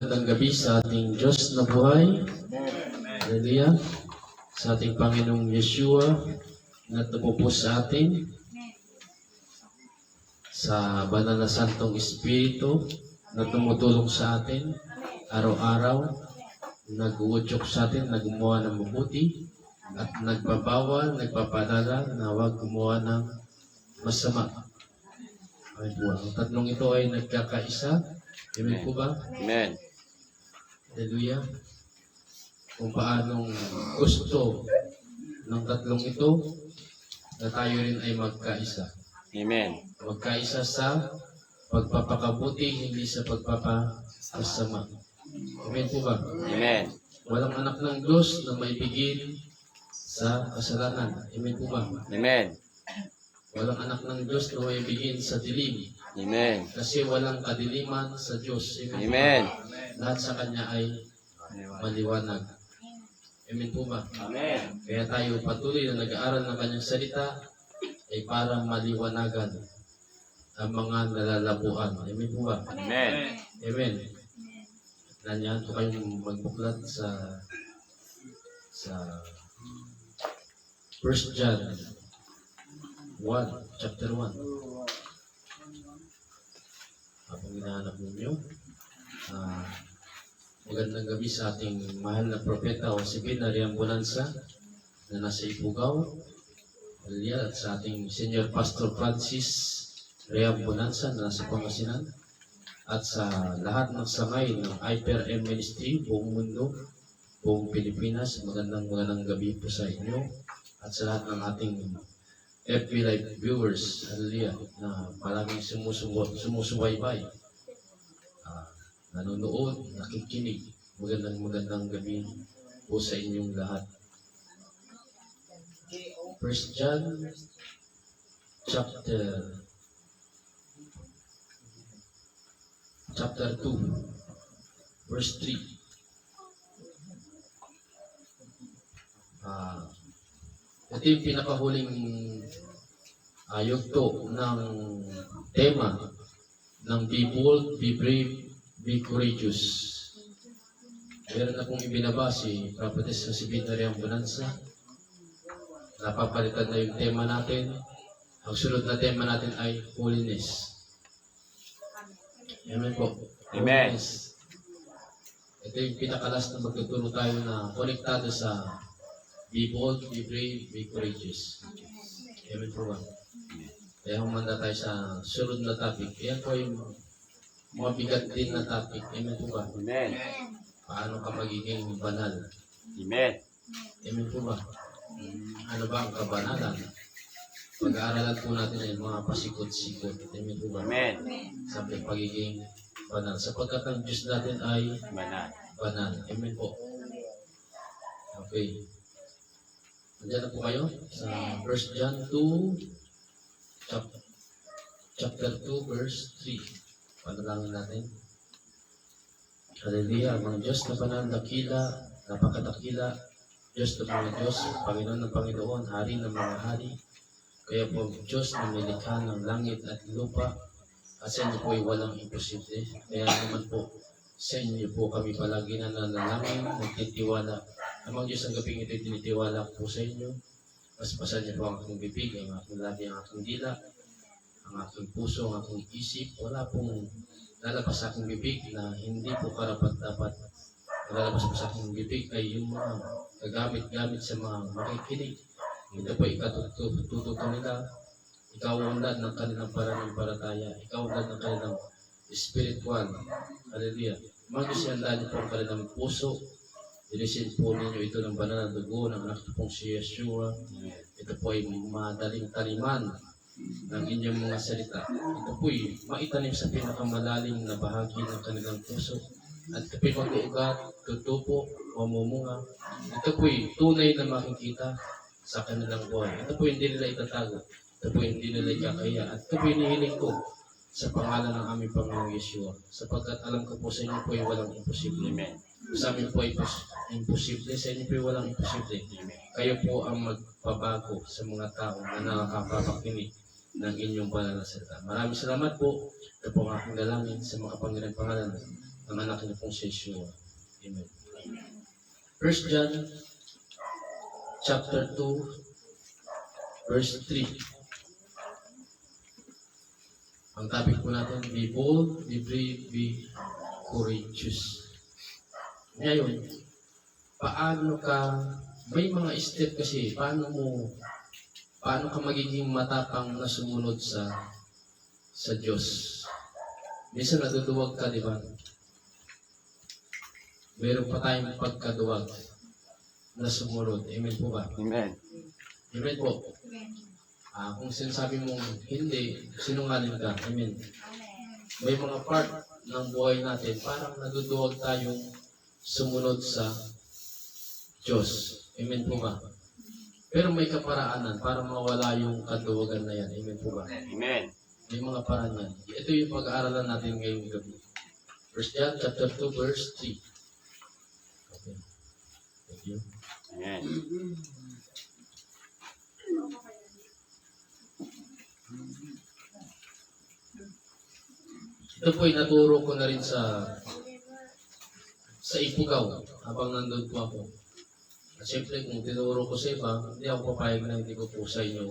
Magandang gabi sa ating Diyos na buhay. Hallelujah. Sa ating Panginoong Yeshua na tumupo sa atin. Sa banal na Santong Espiritu na tumutulong sa atin araw-araw. Nag-uudyok sa atin na gumawa ng mabuti at nagbabawal, nagpapadala na huwag gumawa ng masama. Ay po, ang tatlong ito ay nagkakaisa. Amen po ba? Amen. Hallelujah. Kung paanong gusto ng tatlong ito na tayo rin ay magkaisa. Amen. Magkaisa sa pagpapakabuti, hindi sa pagpapasama. Amen po ba? Amen. Walang anak ng Diyos na maibigin sa kasalanan. Amen po ba? Amen. Walang anak ng Diyos na maibigin sa dilim. Amen. Kasi walang kadiliman sa Diyos. Amen. Amen. Lahat sa Kanya ay maliwanag. Amen po ba? Amen. Kaya tayo patuloy na nag-aaral ng Kanyang salita ay para maliwanagan ang mga nalalabuan. Amen po ba? Amen. Amen. Nandiyan po kayong magbuklat sa 1 John 1, chapter 1. Habang hinahanap ninyo, magandang gabi sa ating mahal na propeta o si Binariang Bonanza na nasa Ifugao, at sa ating Senior Pastor Francis Riam Bonanza na nasa Pangasinan, at sa lahat ng sangay ng IPRM Ministry, buong mundo, buong Pilipinas. Magandang gabi po sa inyo at sa lahat ng ating FB Live viewers, hallelujah, na maraming sumusubaybay, nanonood, nakikinig. Magandang gabi po sa inyong lahat. 1 John chapter 2, verse 3. Ito yung pinakahuling yugto ng tema ng Be Bold, Be Brave, Be Courageous. Meron akong ibinaba si Prophetess si Binariang Bonanza. Napapalitan na yung tema natin. Ang sunod na tema natin ay Holiness. Amen po. Amen. Holiness. Ito yung pinakalas na magtuturo tayo na konektado sa Be bold, be brave, be courageous. Amen po ba? Kaya humanda tayo sa sunod na topic. Yan po yung mabigat din na topic. Amen po ba? Amen. Paano ka magiging banal? Amen. Amen po ba? Ano ba ang kabanalan? Pag-aaralan po natin ay mga pasikot-sikot. Amen po ba? Amen. Sa pagiging banal. Sapagkat ang Diyos natin ay Banal. banal. Amen po. Okay. Nandiyan na po kayo sa 1 John 2, chapter 2, verse 3. Panalangin natin. Hallelujah. Ang Diyos na banal, dakila, napakadakila, Diyos na mga Diyos, Panginoon ng Panginoon, Hari ng mga hari. Kaya po, Diyos na nilikha ng langit at lupa, at sa inyo po ay walang imposible. Kaya naman po, sa inyo po kami palagi na nanalangin, nagtitiwala. Amang Diyos ang gabing ito'y tinitiwala po sa inyo. Paspasan niyo po ang aking bibig, ang aking labi, ang aking dila, ang aking puso, ang aking isip. Wala pong lalabas sa aking bibig na hindi po karapat-dapat. Lalabas po sa aking bibig ay yung mga kagamit-gamit sa mga makikinig. Ito po ikatututo nila. Ikaw unlad ng kanilang pananampalataya. Ikaw unlad ng kanilang spiritual. Hallelujah. Mga Diyos, iandaan niyo po ang kanilang puso. Dilisin po ninyo ito ng banal na dugo ng anak pong si Yeshua. Ito po ay madaling taniman ng inyong mga salita. Ito po ay maitanim sa pinakamalalim na bahagi ng kanilang puso. At ito po ay mag-uugat, tutupo, mamumunga. Ito po ay tunay na makikita sa kanilang buhay. Ito po hindi nila itatago. Ito po hindi nila ikakaya. At ito po hinihiling ko sa pangalan ng aming Panginoong Yeshua. Sapagkat alam ko po sa inyo po ay walang imposible. Amen. Sa amin po ay imposible. Sa inyo po ay walang imposible. Kayo po ang magpabago sa mga tao na nakakapakinig ng inyong banal na salita. Maraming salamat po. Ito po ang aking dalangin sa mga Panginoon pangalan ng anak niya pong si Yeshua. Amen. 1 John chapter 2 verse 3. Ang topic po natin, be bold, be brave, be courageous. Ngayon, paano ka, may mga step kasi, paano ka magiging matapang na sumunod sa Diyos? Minsan naduduwag ka, di ba? Meron pa tayong pagkaduwag na sumunod. Amen po ba? Amen. Amen po. Kung sinasabi mong hindi, sinungaling ka. Amen. May mga part ng buhay natin, parang naduduwag tayong sumunod sa Diyos. Amen po ba? Pero may kaparaanan para mawala yung kaduwagan na yan. Amen po ba? Amen. May mga paraan yan. Ito yung pag-aaralan natin ngayong gabi. 1 John chapter 2 verse 3. Okay. Thank you. Amen. Ito po ay naturo ko na rin sa Ipugaw habang nandun po ako. At syempre kung tinuro ko sa iba, hindi ako papayag na hindi ko po sa inyo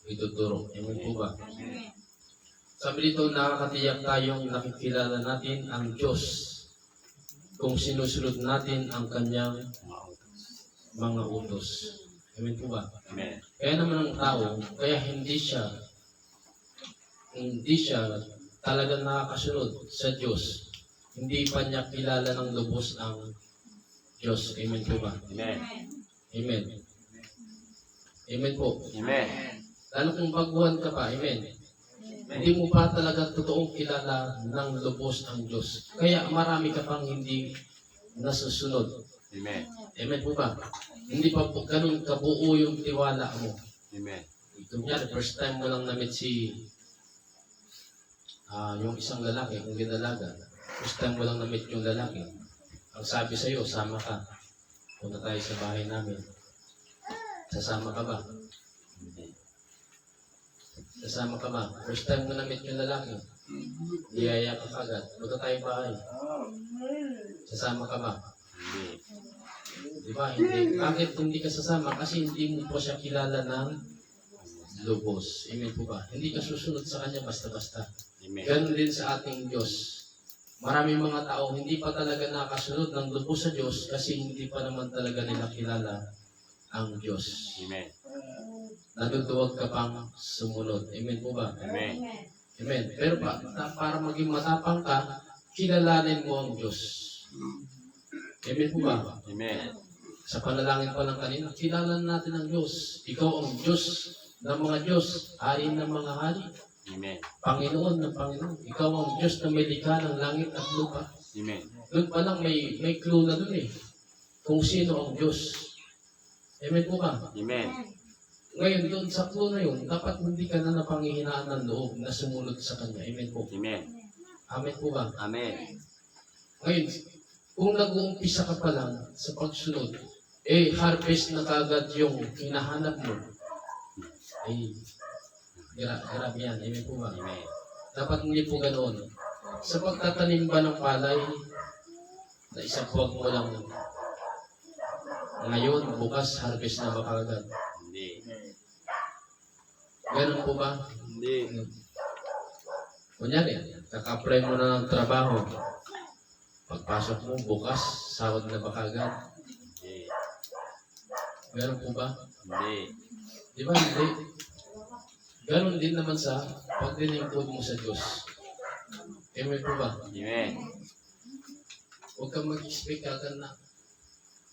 ituturo. Amen po ba? Sabi dito, nakakatiyak tayong nakikilala natin ang Diyos kung sinusunod natin ang kanyang mga utos. Amen po ba? Amen. Kaya naman ang tao, kaya hindi siya talagang nakakasunod sa Diyos. Hindi pa niya kilala ng lubos ang Diyos. Amen po ba? Amen. Amen. Amen po. Amen. Lalo kung baguhan ka pa, amen. Hindi mo pa talaga totoong kilala ng lubos ang Diyos. Kaya marami ka pang hindi nasusunod. Amen. Amen po ba? Hindi pa po ganun kabuo yung tiwala mo. Amen. Kunyari, first time mo lang na-meet yung isang lalaki, kung ginalaga. First time mo lang na-meet yung lalaki. Ang sabi sa'yo, sama ka. Punta tayo sa bahay namin. Sasama ka ba? Sasama ka ba? First time mo na-meet yung lalaki. Iyaya ka kagad. Punta tayo bahay. Sasama ka ba? Hindi. Di ba? Hindi. Bakit hindi ka sasama? Kasi hindi mo po siya kilala ng lubos. Amen po ba? Hindi ka susunod sa kanya basta-basta. Amen. Ganun din sa ating Diyos. Maraming mga tao hindi pa talaga nakasunod ng lubos sa Diyos kasi hindi pa naman talaga nila kilala ang Diyos. Amen. Naduduwag ka pang sumunod. Amen po ba? Amen. Amen. Pero para maging matapang ka, kilalanin mo ang Diyos. Amen po ba? Amen. Sa panalangin pa lang kanina, kilala natin ang Diyos. Ikaw ang Diyos ng mga Diyos, hari ng mga hari, Amen. Panginoon ng Panginoon. Ikaw ang Diyos na may likha ng langit at lupa. Amen. Doon pa lang may clue na doon eh. Kung sino ang Diyos. Amen po ba? Amen. Ngayon, doon sa clue na yun, dapat hindi ka na napanghihinaan ng loob na sumunod sa Kanya. Amen po. Amen. Amen po ba? Amen. Ngayon, kung nag-uumpisa ka pa lang sa pagsunod, harvest na kagad yung hinahanap mo. Grabe yan. Amen po ba? Amen. Dapat hindi po ganoon. Sa pagtatanim ba ng palay, na isang buwag mo lang ngayon, bukas, harvest na ba kagad? Hindi. Ganun po ba? Hindi. Kunyari, kaka-apply mo na ng trabaho. Pagpasok mo, bukas, sahod na ba kagad? Hindi. Ganun po ba? Hindi. Di ba hindi? Ganun din naman sa pagdilingkod mo sa Diyos. Amen po ba? Amen. Huwag kang mag-expect agad na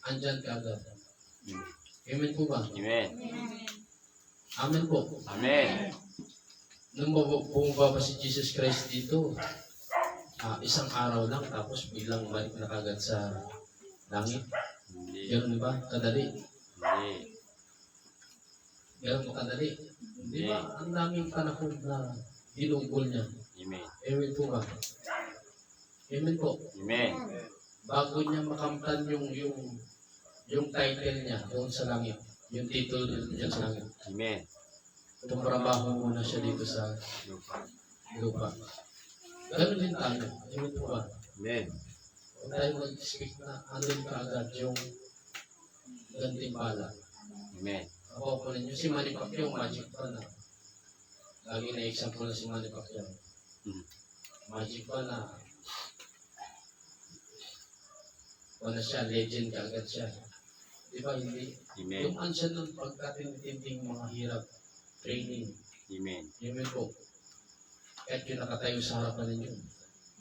andyan ka agad. Amen po ba? Amen. Amen po. Amen. Nung bumaba si Jesus Christ dito, isang araw lang tapos biglang balik na kagad sa langit. Hindi. Ganun ba? Kadali. Hindi. Ganun ba kadali? Di ba? Ang daming panahon na dinunggol niya. Amen. Amen po ba? Amen po. Amen. Bago niya makamtan yung title niya doon sa langit, yung title niya sa langit, Amen. tumrabaho muna siya dito sa lupa. Ganun din tayo. Amen po ba? Amen. Huwag tayo mag-expect na andun ka agad yung gantimpala. Amen. Ako po ninyo, si Manny Pacquiao, magic pa na. Lagi na example na si Manny Pacquiao. Mm. Magic pa na. Wala siya, legend ka agad siya. Di ba, hindi? Amen. Yung ansyan ng pagkatintinding mga hirap, training, Amen. yun po. Kahit yung nakatayo sa harapan ninyo,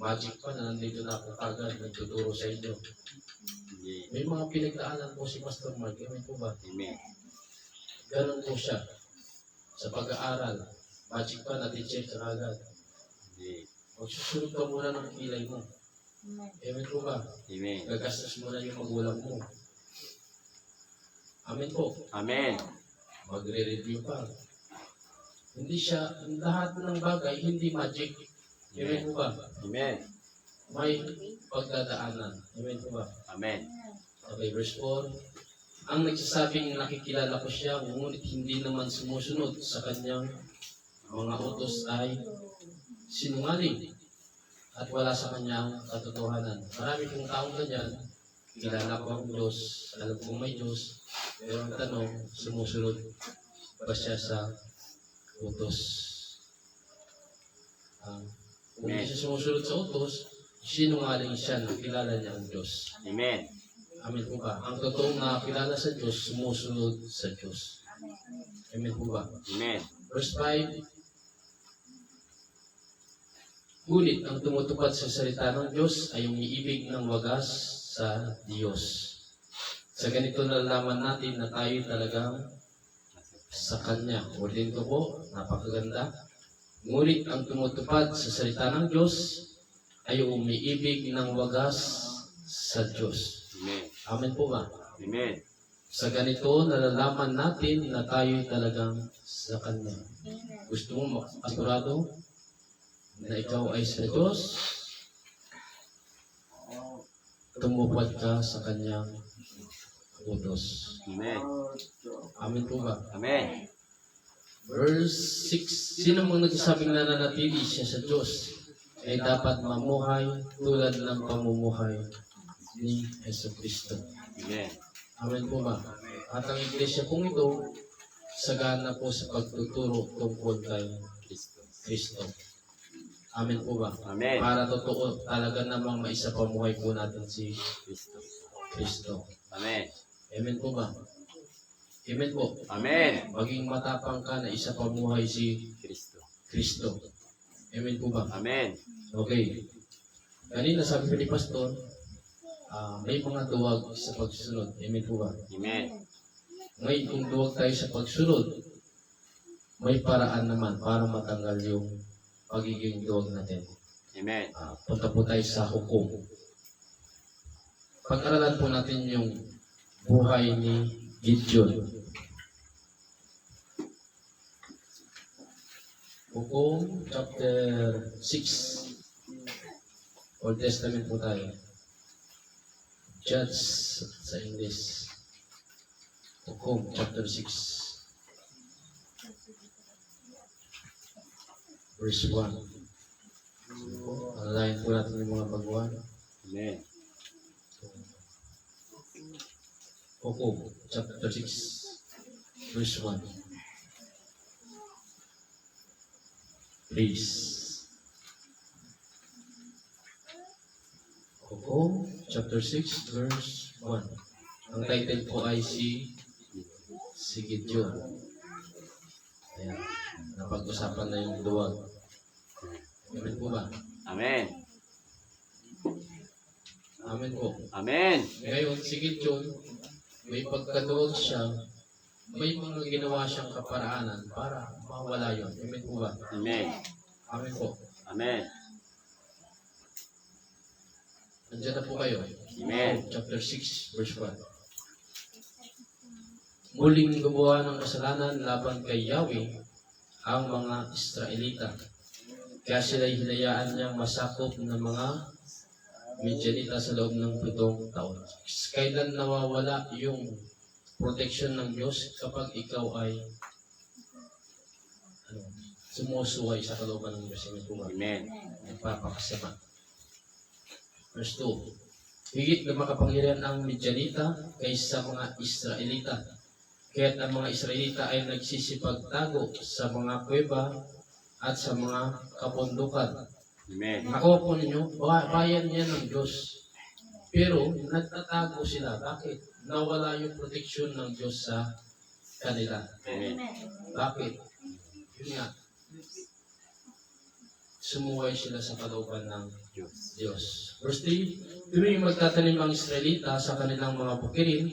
magic pa na nandito na ako kagad, nagtuturo sa inyo. Amen. May mga pinagdaanan po si Pastor Mark, yun po ba? Amen. Ganun po siya. Sa pag-aaral, magic pa na teacher ka agad. Amen. Magsusunod ka muna ng kilay mo. Amen po ba? Amen. Gagastos mo na yung magulang mo. Amen po. Amen. Magre-review pa. Hindi siya, lahat ng bagay, hindi magic. Amen po ba? Amen. May pagdadaanan. Amen po ba? Amen. Okay, verse 4. Ang nagsasabing nakikilala ko siya, ngunit hindi naman sumusunod sa kanyang mga utos ay sinungaling at wala sa kanyang katotohanan. Marami kong taong ganyan, kilala ko ang Diyos, alam kong may Diyos, pero ang tanong, sumusunod ba siya sa utos? Kung hindi siya sumusunod sa utos, sinungaling siya na kilala niya ang Diyos. Amen. Amen po ba? Ang totoong nakakilala sa Diyos, sumusunod sa Diyos. Amen po ba? Amen. Verse 5. Ngunit ang tumutupad sa salita ng Diyos ay umiibig ng wagas sa Diyos. Sa ganito nalalaman natin na tayo talagang sa Kanya. Ulitin ko po, napakaganda. Ngunit ang tumutupad sa salita ng Diyos ay umiibig ng wagas sa Diyos. Amen. Amen po ba? Amen. Sa ganito, nalalaman natin na tayo talagang sa Kanya. Gusto mo makasigurado na ikaw ay sa Diyos? Tumupad ka sa Kanyang utos. Amen. Amen po ba? Amen. Verse 6. Sino mang nagsasabing nananatili siya sa Diyos ay dapat mamuhay tulad ng pamumuhay ni Yesu Cristo. Amen. Amen po ba? At ang iglesia pong ito, sagana po sa pagtuturo tungkol kay Kristo. Kristo. Amen po ba? Amen. Para totoo, talaga namang maisapamuhay po natin si Kristo. Kristo. Amen. Amen po ba? Amen po. Amen. Maging matapang ka na isapamuhay si Kristo. Kristo. Amen po ba? Amen. Okay. Kanina sabi ko ni Pastor, may mga duwag sa pagsunod. Amen po ba? Amen. Ngayon, kung duwag tayo sa pagsunod, may paraan naman para matanggal yung pagiging duwag natin. Amen. Punta po tayo sa hukom. Pag-aralan po natin yung buhay ni Gideon. Hukom, chapter 6. Old Testament po tayo. Judge sa English. Hukom, chapter 6. Verse 1. Alalayan po natin yung mga baguhan. Amen. Hukom, chapter 6. Verse 1. Please. Hukom, chapter 6, verse 1. Ang title po ay si Gideon. Ayan. Napag-usapan na yung duwag. Amen po ba? Amen. Amen po. Amen. Ngayon, si Gideon, may pagkaduwag siya, may mga ginawa siyang kaparaanan para mawala yun. Amen po ba? Amen. Amen po. Amen. Nandiyan na po kayo. Amen. Chapter 6, verse 1. Muling gumawa ng kasalanan laban kay Yahweh ang mga Israelita. Kaya sila'y hinayaan niyang masakop ng mga Midianita sa loob ng 7 taon. Kailan nawawala yung protection ng Diyos kapag ikaw ay sumusuway sa kalooban ng Diyos. Amen po ba? Amen. Nagpapakasama. Verse 2. Higit na makapangyarihan ang Midyanita kaysa mga Israelita. Kaya't ang mga Israelita ay nagsisipagtago sa mga kuweba at sa mga kabundukan. Amen. Nakuha po ninyo, bayan yan ng Diyos. Pero nagtatago sila. Bakit? Nawala yung proteksyon ng Diyos sa kanila. Amen. Bakit? Yun nga. Sumuway sila sa kalooban ng Diyos. Diyos. Verse 3, tuwing magtatanim ang Israelita sa kanilang mga bukirin,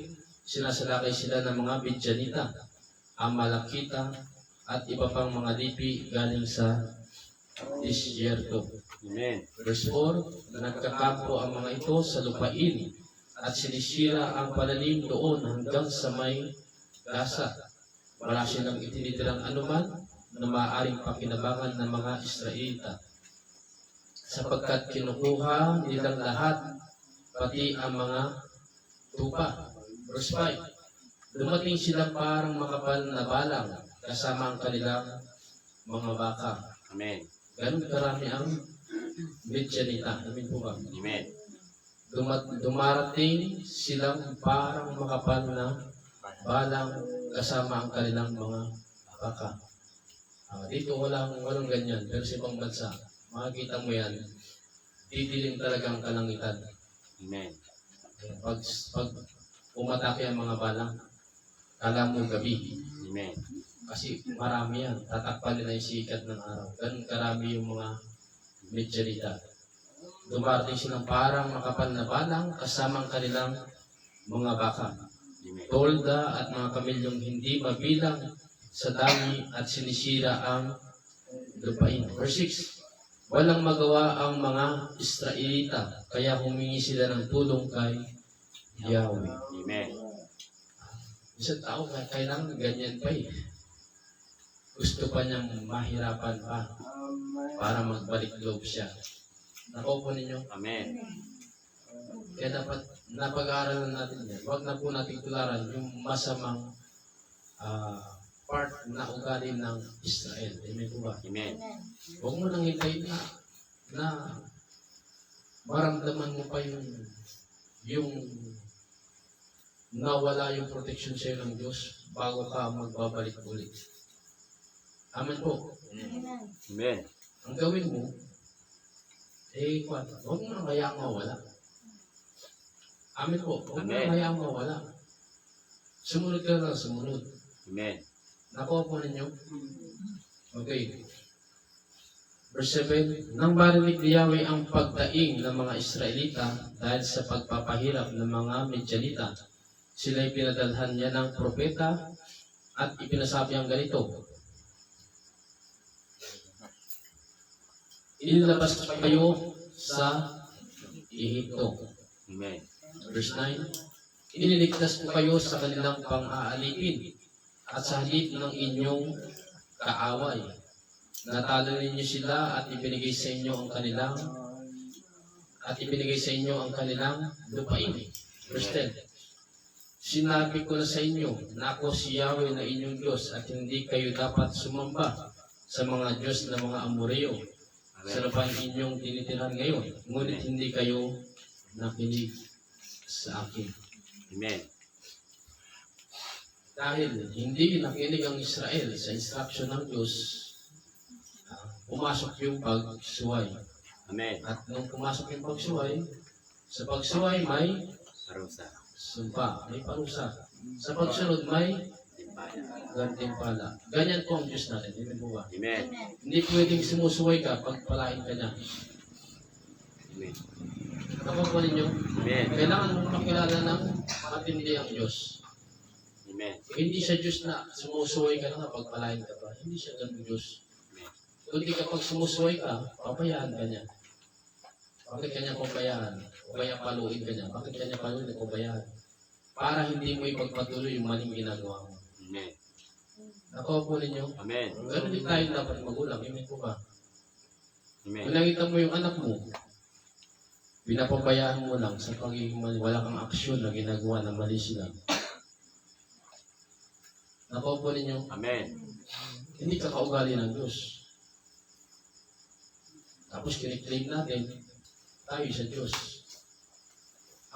sinasalakay sila ng mga Midyanita, ang Malakita, at iba pang mga lipi galing sa disyerto. Amen. Verse 4, nagkakampo ang mga ito sa lupain at sinisira ang pananim doon hanggang sa may gasa. Wala silang itinitirang anuman na maaaring pakinabangan ng mga Israelita. Sapagkat kinukuha nilang lahat, pati ang mga tupa. Verse 5, dumating silang parang makapal na balang kasama ang kanilang mga baka. Amen. Ganun karami ang Midyanita. Amin po ba? Amen. Dumarating silang parang makapal na balang kasama ang kanilang mga baka. Dito walang ganyan. Pero sa ibang bansa, makikita mo yan, didilim talagang kalangitan. Amen. Pag umatake ang mga balang, kala mo gabi. Amen. Kasi marami yan. Tatakpan nila yung sikat ng araw. Ganun karami yung mga Midyanita. Dumarating silang parang makapal na balang kasama ang kanilang mga baka. Amen. Tolda at mga kamilyong hindi mabilang sa dami at sinisira ang lupain. Verse 6, walang magawa ang mga Israelita, kaya humingi sila ng tulong kay Yahweh. Amen. Isang tao, kailangan ganyan pa eh. Gusto pa niyang mahirapan pa para magbalik loob siya. Nakuha po ninyo? Amen. Kaya dapat napag-aaralan natin yan. Huwag na po natin tularan yung masamang part na ugali ng Israel. Amen po ba? Amen. Huwag mo nang hintayin na maramdaman mo pa yung nawala yung protection sa'yo ng Diyos bago ka magbabalik ulit. Amen po. Amen. Ang gawin mo, huwag mo nang hayaang mawala. Amen po. Huwag mo nang hayaang mawala. Sumunod ka lang, sumunod. Amen. Nakuha po ninyo? Okay. Verse 7, nang marinig ni Yahweh ang pagdaing ng mga Israelita dahil sa pagpapahirap ng mga Midyanita, sila'y pinadalhan niya ng propeta at ipinasabi ang ganito, inilabas ko kayo sa Ehipto. Amen. Verse 9, iniligtas ko kayo sa kanilang pang-aalipin at sa halip ng inyong kaaway. Natalo ninyo sila at ibinigay sa inyo ang kanilang lupain. Verse 10, sinabi ko na sa inyo na ako si Yahweh na inyong Diyos at hindi kayo dapat sumamba sa mga Diyos ng mga Amoreo sa lupain inyong tinitirahan ngayon. Ngunit hindi kayo nakinig sa akin. Amen. Dahil hindi nakinig ang Israel sa instruction ng Diyos, pumasok yung pagsuway. Amen. At nung pumasok yung pagsuway, sa pagsuway may Parusa. sumpa, may parusa. Sa pagsunod may gantimpala. Ganyan po ang Diyos natin. Hindi po ba? Amen. Hindi pwedeng sumusuway ka pag palain ka niya. Amen. Ako po ninyo, Amen. kailangan mong makilala ng matindi ang Diyos. Amen. Hindi siya Diyos na sumusuway ka na pag palain ka pa. Hindi siya ganun Diyos. Amen. Kundi kapag sumusuway ka, pabayaan ka niya. Bakit kanya pabayaan? O kaya paluin ka niya? Bakit kanya paluin o pabayaan? Para hindi mo ipagpatuloy yung maling ginagawa mo. Amen. Nakuha po ninyo? Amen. Ganun din tayo dapat magulang. Amen po ba? Amen. Kung nakita mo yung anak mo, pinapabayaan mo lang sa pagiging mali. Wala kang aksyon na ginagawa na mali sila. Nakuha po ninyo? Amen. Hindi ka kaugali ng Diyos. Tapos kiniklaim natin, tayo sa Diyos.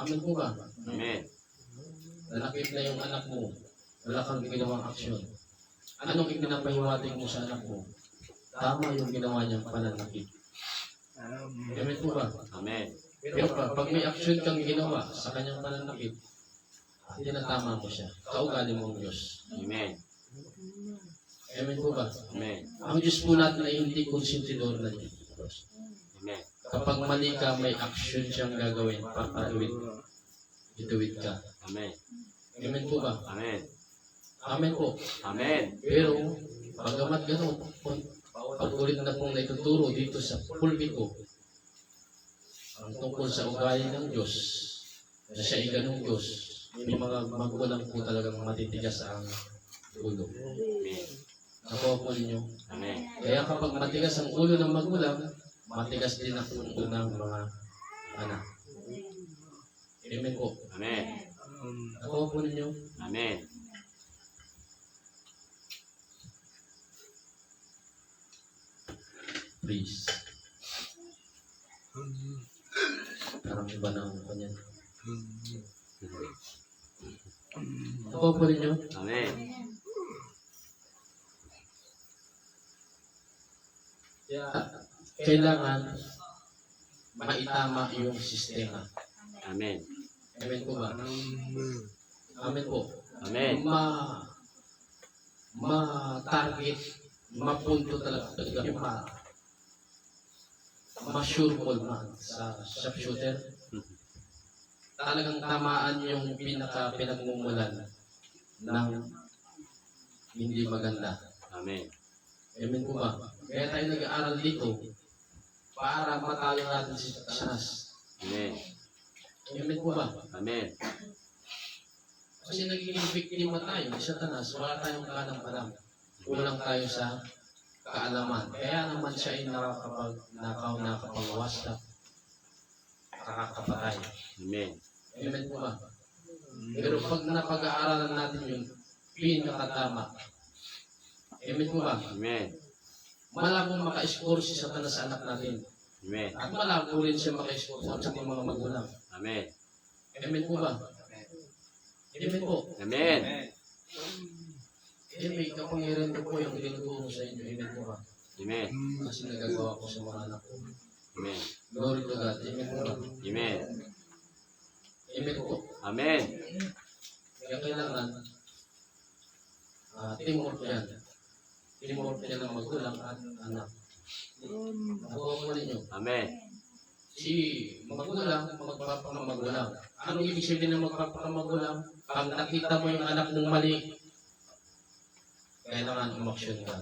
Amen po ba? Amen. Nanakit na yung anak mo. Wala kang ginawang aksyon. Anong ipinapahiwatig mo sa anak mo? Tama yung ginawa niyang pananakit. Amen po ba? Amen. Pero pag may aksyon kang ginawa sa kanyang pananakit, tinatama mo siya. Kaugali mo ang Diyos. Amen. Amen po ba? Amen. Ang Diyos po natin ay hindi konsentidor na Diyos. Amen. Kapag mali ka, may aksyon siyang gagawin. Ituwid ka. Amen. Amen po ba? Amen. Amen po. Amen. Pero, pagamat gano'n, pag-ulit na pong naituturo dito sa pulpito, ang tungkol sa ugali ng Diyos, na siya ay ganong Diyos, may mga magulang po talagang matitigas ang ulo. Amen. Nakuha po ninyo. Amen. Kaya kapag matigas ang ulo ng magulang, matigas din ang ulo ng mga anak. Amen po. Amen. Nakuha po ninyo. Amen. Please. Parang iba na ang kanya. Nakuha po ninyo. Amen. Kaya kailangan maitama yung sistema. Amen. Amen po ba? Amen po. Amen. Ma-target, mapunto talaga yung ma-sure ball man sa sharpshooter. Talagang tamaan yung pinagmumulan ng hindi maganda. Amen. Amen po ba? Kaya tayo nag-aaral dito para matalo natin si Satanas. Amen. Amen po ba? Amen. Kasi nagiging biktima tayo ni Satanas, wala tayong kalam-alam. Kulang tayo sa kaalaman. Kaya naman siya ay nakakapagawas na nakakapatay. Amen. Amen po ba? Pero pag napag-aaralan natin yung pinakatama, amen po ba? Amen. Malabong maka-score si Satanas sa anak natin. Amen. At malabo rin siya maka-score sa ating mga magulang. Amen. Amen po ba? Amen po. Amen. May kapangyarihan ko po yung tinuturo sa inyo. Amen po ba? Amen. Kasi nagagawa ko sa mga anak ko. Amen. Glory to God. Amen po ba? Amen. Amen po. Amen. Kaya kailangan teamwork yan. Teamwork yan ng magulang at anak. Nakuha mo ninyo. Amen. Si magulang, magpapamagulang. Anong ibig sabihin ng magpapamagulang? Pag nakita mo yung anak mong mali, kailangan umaksyon ka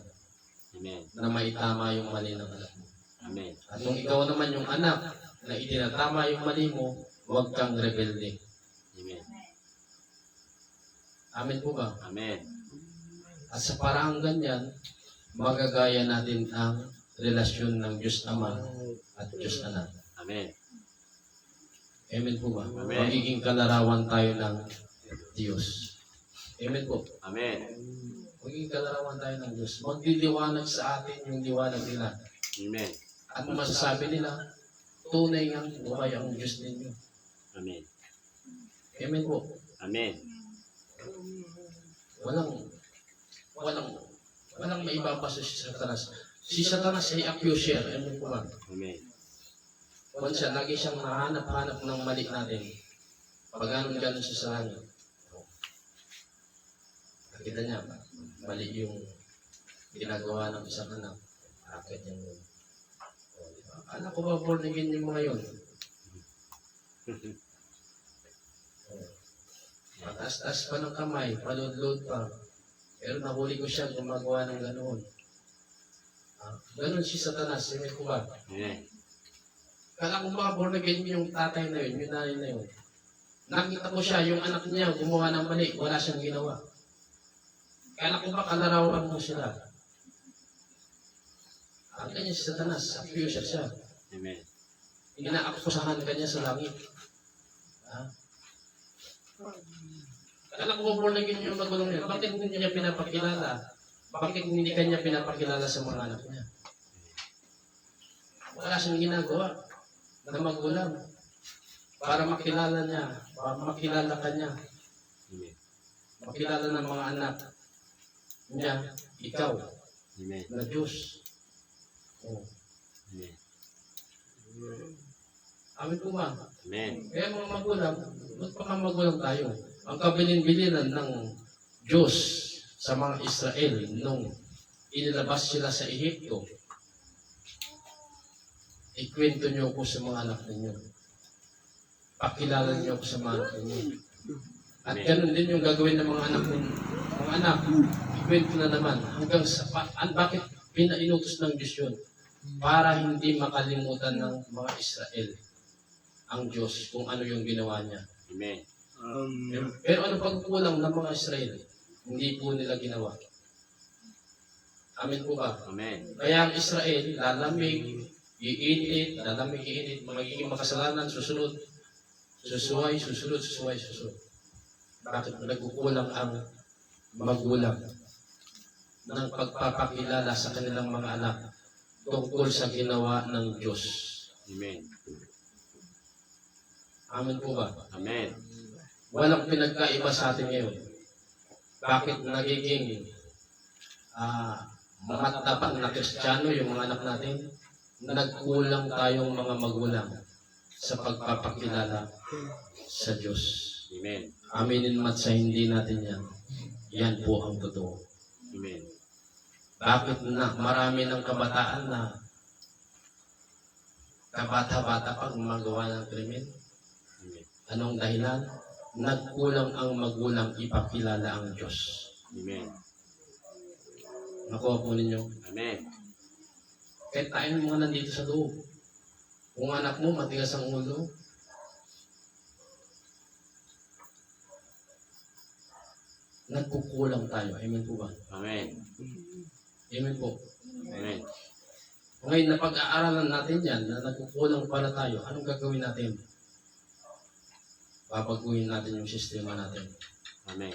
Amen. na maitama yung mali ng anak mo. Amen. At kung ikaw naman yung anak na itinatama yung mali mo, huwag kang rebelde. Amen. Amen po ba? Amen. At sa paraang ganyan, magagaya natin ang relasyon ng Diyos Ama at Diyos Anak. Amen. Amen po ba? Amen. Magiging kalarawan tayo ng Diyos. Amen po. Amen. Magiging kalarawan tayo ng Diyos. Magdiliwanag sa atin yung liwanag nila. Amen. At masasabi nila, tunay nga buhay ang Diyos ninyo. Amen. Amen po. Amen. Walang maibabaso si Satanas. Si Satanas ay accuser. Amen po ba? Amen. Kung siya, lagi siyang nahanap-hanap ng mali natin. Pag ganon siya sa langit. Nakita niya, mali yung ginagawa ng isang anak. Akit yung anak ko ba born again yung mga yun? Mataas-taas pa ng kamay, palod-lod pa. Pero nahuli ko siya gumagawa ng ganoon. Ganon si Satanas, amen ko ba? Amen. Kala ko ba born again yung tatay na yun, yung nanay na yun. Nakita ko siya, yung anak niya, gumawa ng mali, wala siyang ginawa. Kala ko ba kalarawan mo sila? Ang kanya si Satanas, accuser siya. Amen. Inaakusahan ka niya sa langit. Kala ko ba born again yung magulang niya? Bakit hindi niya pinapakilala? Bakit hindi kanya pinapakilala sa mga anak niya? Wala siyang ginagawa na magulang. para makilala niya, para makilala ka niya, Amen. makilala ng mga anak niya, ikaw, Amen. na Diyos. Oh. Amen. Amin po ba? Amen. Kaya mga magulang, magpakamagulang tayo. Ang kabilin-bilinan ng Diyos sa mga Israel nung inilabas sila sa Ehipto, ikwento niyo ko sa mga anak ninyo. Pakilala niyo ko sa mga anak ninyo. At ganun din yung gagawin ng mga anak ninyo. Mga anak, ikwento na naman hanggang sa bakit pinainutos ng Diyos yun? Para hindi makalimutan ng mga Israel ang Diyos kung ano yung ginawa niya. Amen. Pero ano pagkulang ng mga Israel? Hindi po nila ginawa. Amen po ba? Amen. Kaya ang Israel, lalamig, iinit, lalamig, iinit, magiging makasalanan, susunod, susunod. Bakit nagkukulang ang magulang ng pagpapakilala sa kanilang mga anak tungkol sa ginawa ng Diyos? Amen. Amen po ba? Amen. Walang pinagkaiba sa atin ngayon. Bakit nagiging matapang na Kristiyano yung mga anak natin? Nagkulang tayong mga magulang sa pagpapakilala sa Diyos. Amen. Aminin man sa hindi natin yan. Yan po ang totoo. Amen. Bakit na marami ng kabataan na kabata-bata pang magawa ng krimen? Amen. Anong dahilan? Nagkulang ang magulang ipakilala ang Diyos. Amen. Nakuha po ninyo. Amen. Kahit tayong mga nandito sa loob. Kung anak mo matigas ang ulo, nagkukulang tayo. Amen po ba? Amen. Amen po. Amen. Ngayon, napag-aaralan natin yan na nagkukulang pala tayo. Anong gagawin natin? Babaguhin natin yung sistema natin. Amen.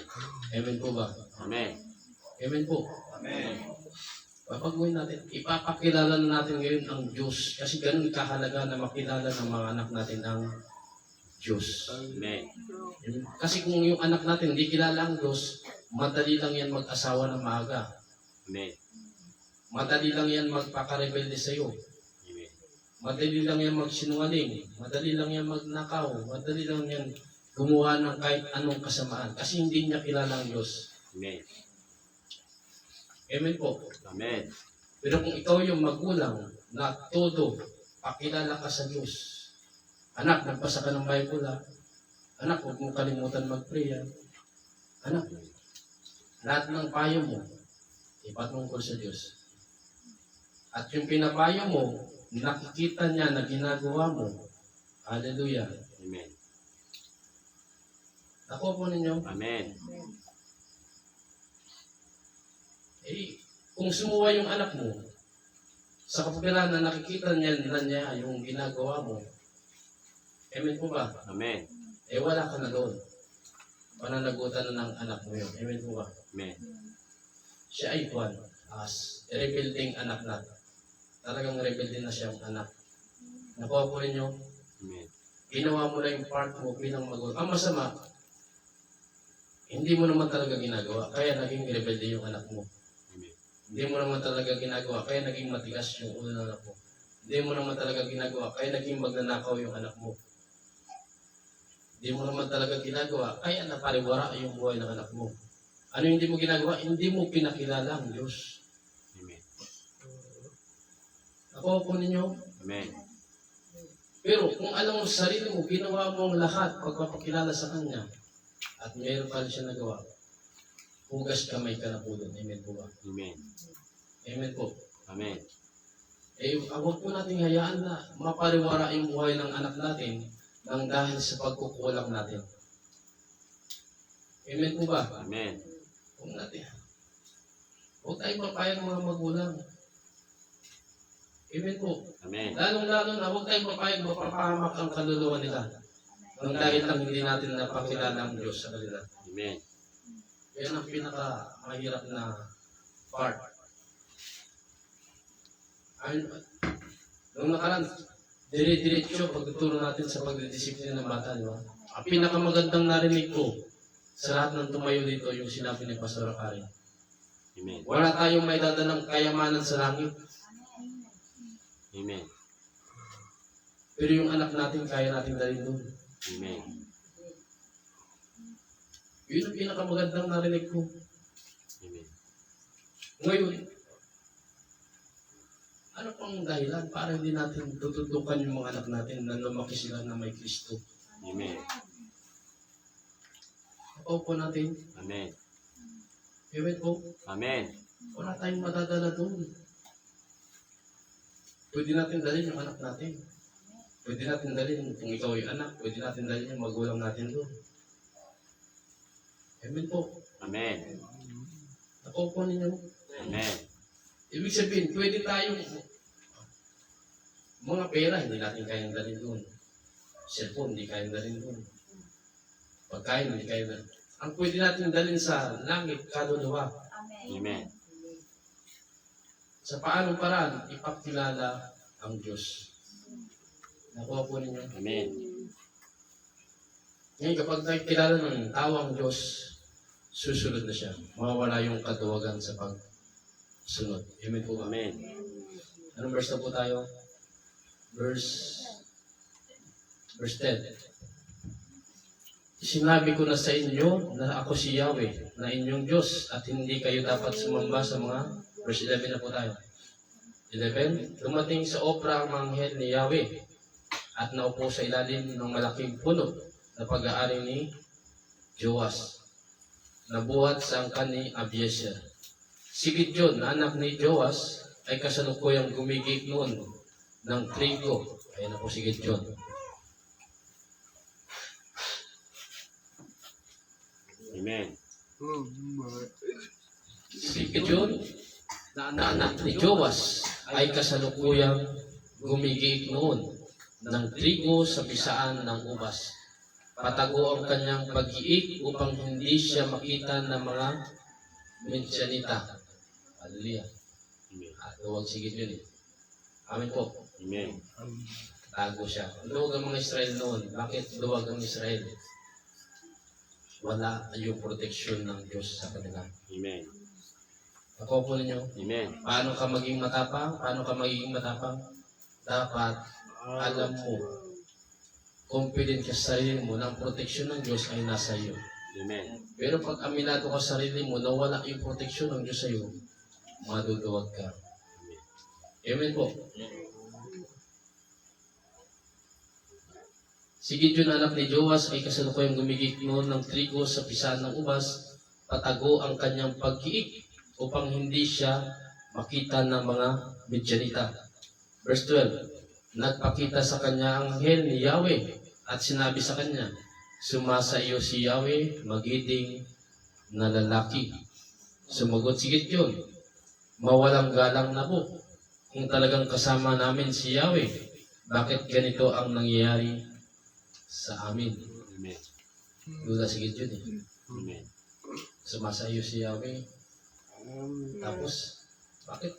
Amen po ba? Amen. Amen po. Amen. Babaguhin natin. Ipapakilala na natin ngayon ang Diyos. Kasi ganun kahalaga na makilala ng mga anak natin ang Diyos. Amen. Kasi kung yung anak natin hindi kilala ang Diyos, madali lang yan mag-asawa ng maaga. Amen. Madali lang yan magpakarebelde sa iyo. Amen. Madali lang yan magsinungaling. Madali lang yan magnakaw. Madali lang yan gumawa ng kahit anong kasamaan. Kasi hindi niya kilala ang Diyos. Amen. Amen po. Amen. Pero kung ikaw yung magulang na todo, pakilala ka sa Diyos. Anak, nagbasa ka ng Bible ha. Anak, huwag mong kalimutan mag-pray ha. Anak, lahat ng payo mo, ipatungkol sa Diyos. At yung pinapayo mo, nakikita niya na ginagawa mo. Hallelujah. Amen. Ako po ninyo, Amen. kung sumuwa yung anak mo, sa kapatiran na nakikita niya yung ginagawa mo, amen po ba? Amen. Wala ka na doon. Pananagutan na ng anak mo yun. Amen po ba? Amen. Siya ay kuwan, as rebuilding anak na. Talagang rebelde na siyang anak. Nakuha po ninyo, Amen. ginawa mo na yung part mo bilang magulang. Ang masama, hindi mo naman talaga ginagawa, kaya naging rebelde yung anak mo. Amen. Hindi mo naman talaga ginagawa, kaya naging matigas yung ulo ng anak mo. Hindi mo naman talaga ginagawa, kaya naging magnanakaw yung anak mo. Hindi mo naman talaga ginagawa, kaya napariwara yung buhay ng anak mo. Ano yung hindi mo ginagawa? Hindi mo pinakilala ang Diyos. Amen. Ako po ninyo, Amen. pero kung alam mo sa sarili mo, ginawa mo ang lahat pagpapakilala sa Kanya, at mayroon pa rin siya nagawa, hugas kamay ka na po doon. Amen po ba? Amen. Amen po. Amen. Huwag po natin hayaan na mapariwara yung buhay ng anak natin nang dahil sa pagkukulang natin. Amen po ba? Amen. Huwag natin. Huwag tayong papayag mga magulang. Amen po. Amen. Lalong-lalo na huwag tayong papayag mapapahamak ang kaluluwa nila. Nang dahil lang hindi natin napakilala ang Diyos sa kanila. Amen. Yan ang pinaka-mahirap na part. Nung nakaraan, dire-diretso pagtuturo natin sa pagdidisiplina ng bata, di ba? Ang pinakamagandang narinig ko sa lahat ng tumayo dito yung sinabi ni Pastor Akari. Amen. Wala tayong may dadalang kayamanan sa langit, Amen. pero yung anak natin, kaya natin dalhin doon. Amen. Yun ang pinakamagandang narinig ko. Amen. Ngayon, ano pang dahilan para hindi natin tututukan yung mga anak natin na lumaki sila na may Kristo? Amen. Opo natin. Amen. Amen po. Amen. Wala tayong madadala doon. Pwede natin dalhin yung anak natin. Pwede natin dalhin kung ikaw ay anak. Pwede natin dalhin yung magulang natin doon. Amen po. Amen. Opo ninyo. Amen. Ibig sabihin, pwede tayong mga pera, hindi natin kayang dalhin doon. Cellphone, hindi kayang dalhin doon. Pagkain, hindi kayang dalhin. Ang pwede natin dalhin sa langit, kaluluwa. Amen. Sa paanong paraan, ipakilala ang Diyos. Nakuha po ninyo. Amen. Ngayon, kapag nakikilala ng tao ang Diyos, susunod na siya. Mawawala yung katuwagan sa pagsunod. Amen po ba? Amen. Anong verse na po tayo? Verse 10. Sinabi ko na sa inyo na ako si Yahweh, na inyong Diyos, at hindi kayo dapat sumamba sa mga, verse 11 na po tayo. 11, dumating sa Opra ang manghel ni Yahweh, at naupo sa ilalim ng malaking puno na pag-aari ni Joas, nabuhat sa angkan ni Abiezer. Si Gideon, na anak ni Joas, ay kasalukuyang gumigit noon ng trigo. Ayan na po si Gideon. Amen. Si Gideon, na anak ni Joas, ay kasalukuyang gumigit noon ng trigo sa bisaan ng ubas. Patago ang kanyang pag-iik upang hindi siya makita ng mga Midianita. Hallelujah. Amen. Luwag si Gideon eh. Amen po. Amen. Tago siya. Luwag ang mga Israel noon. Bakit luwag ang Israel? Wala yung proteksyon ng Diyos sa kanila. Amen. Ako po ninyo, Amen. paano ka maging matapang? Paano ka magiging matapang? Dapat alam mo, confident ka sa sarili mo na ang proteksyon ng Diyos ay nasa iyo. Amen. Pero pag aminado ka sa sarili mo na wala yung proteksyon ng Diyos sa iyo, maduduwag ka. Amen po. Si Gideon, anak ni Joas, ay kasalukuyang gumigit noon ng trigo sa pisaan ng ubas, patago ang kanyang pag-iik upang hindi siya makita ng mga Midianita. Verse 12, nagpakita sa kanya ang anghel ni Yahweh at sinabi sa kanya, sumasa iyo si Yahweh, magiting na lalaki. Sumagot si Gideon, mawalang galang na po. Kung talagang kasama namin si Yahweh, bakit ganito ang nangyayari sa amin? Amen. Duda si Gideon eh. Amen. Sumasa iyo si Yahweh. Tapos, bakit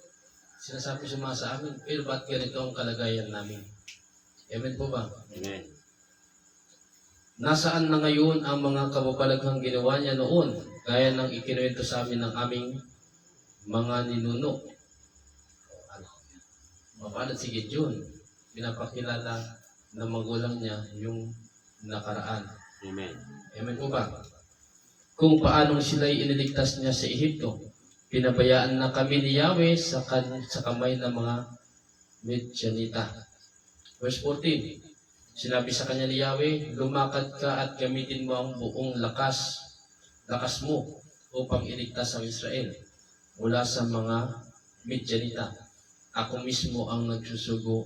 sinasabi sumasa amin? Pero ba't ganito ang kalagayan namin? Amen po ba? Amen. Nasaan na ngayon ang mga kababalaghang ginawa niya noon, gaya ng ikinuwento sa amin ng aming mga ninuno? Mapalad si Gideon, pinapakilala ng magulang niya yung nakaraan. Amen. Amen po ba? Kung paanong sila'y iniligtas niya sa Ehipto, pinabayaan na kami ni Yahweh sa kamay ng mga Midianita. Verse 14, sinabi sa kanya ni Yahweh, lumakad ka at gamitin mo ang buong lakas mo upang iligtas ang Israel mula sa mga Midianita. Ako mismo ang nagsusugo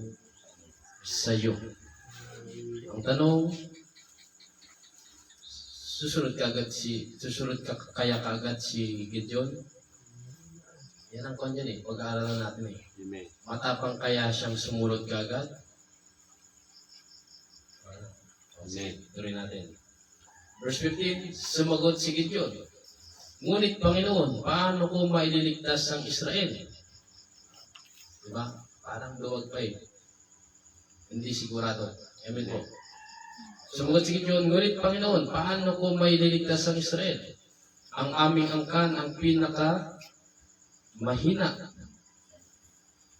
sa iyo. Ang tanong, susunod kaya kaagad si Gideon? Yan ang kanya eh, pag-aaralan natin eh. Amen. Matapang kaya siyang sumunod kaagad? Amen. Tuloy natin. Verse 15, sumagot si Gideon, ngunit Panginoon, paano ko maililigtas ang Israel? Diba? Parang luwag pa eh. Hindi sigurado. Amen po. Sumagot si Gideon, ngunit Panginoon, paano ko may liligtas ang Israel? Ang aming angkan ang pinaka mahina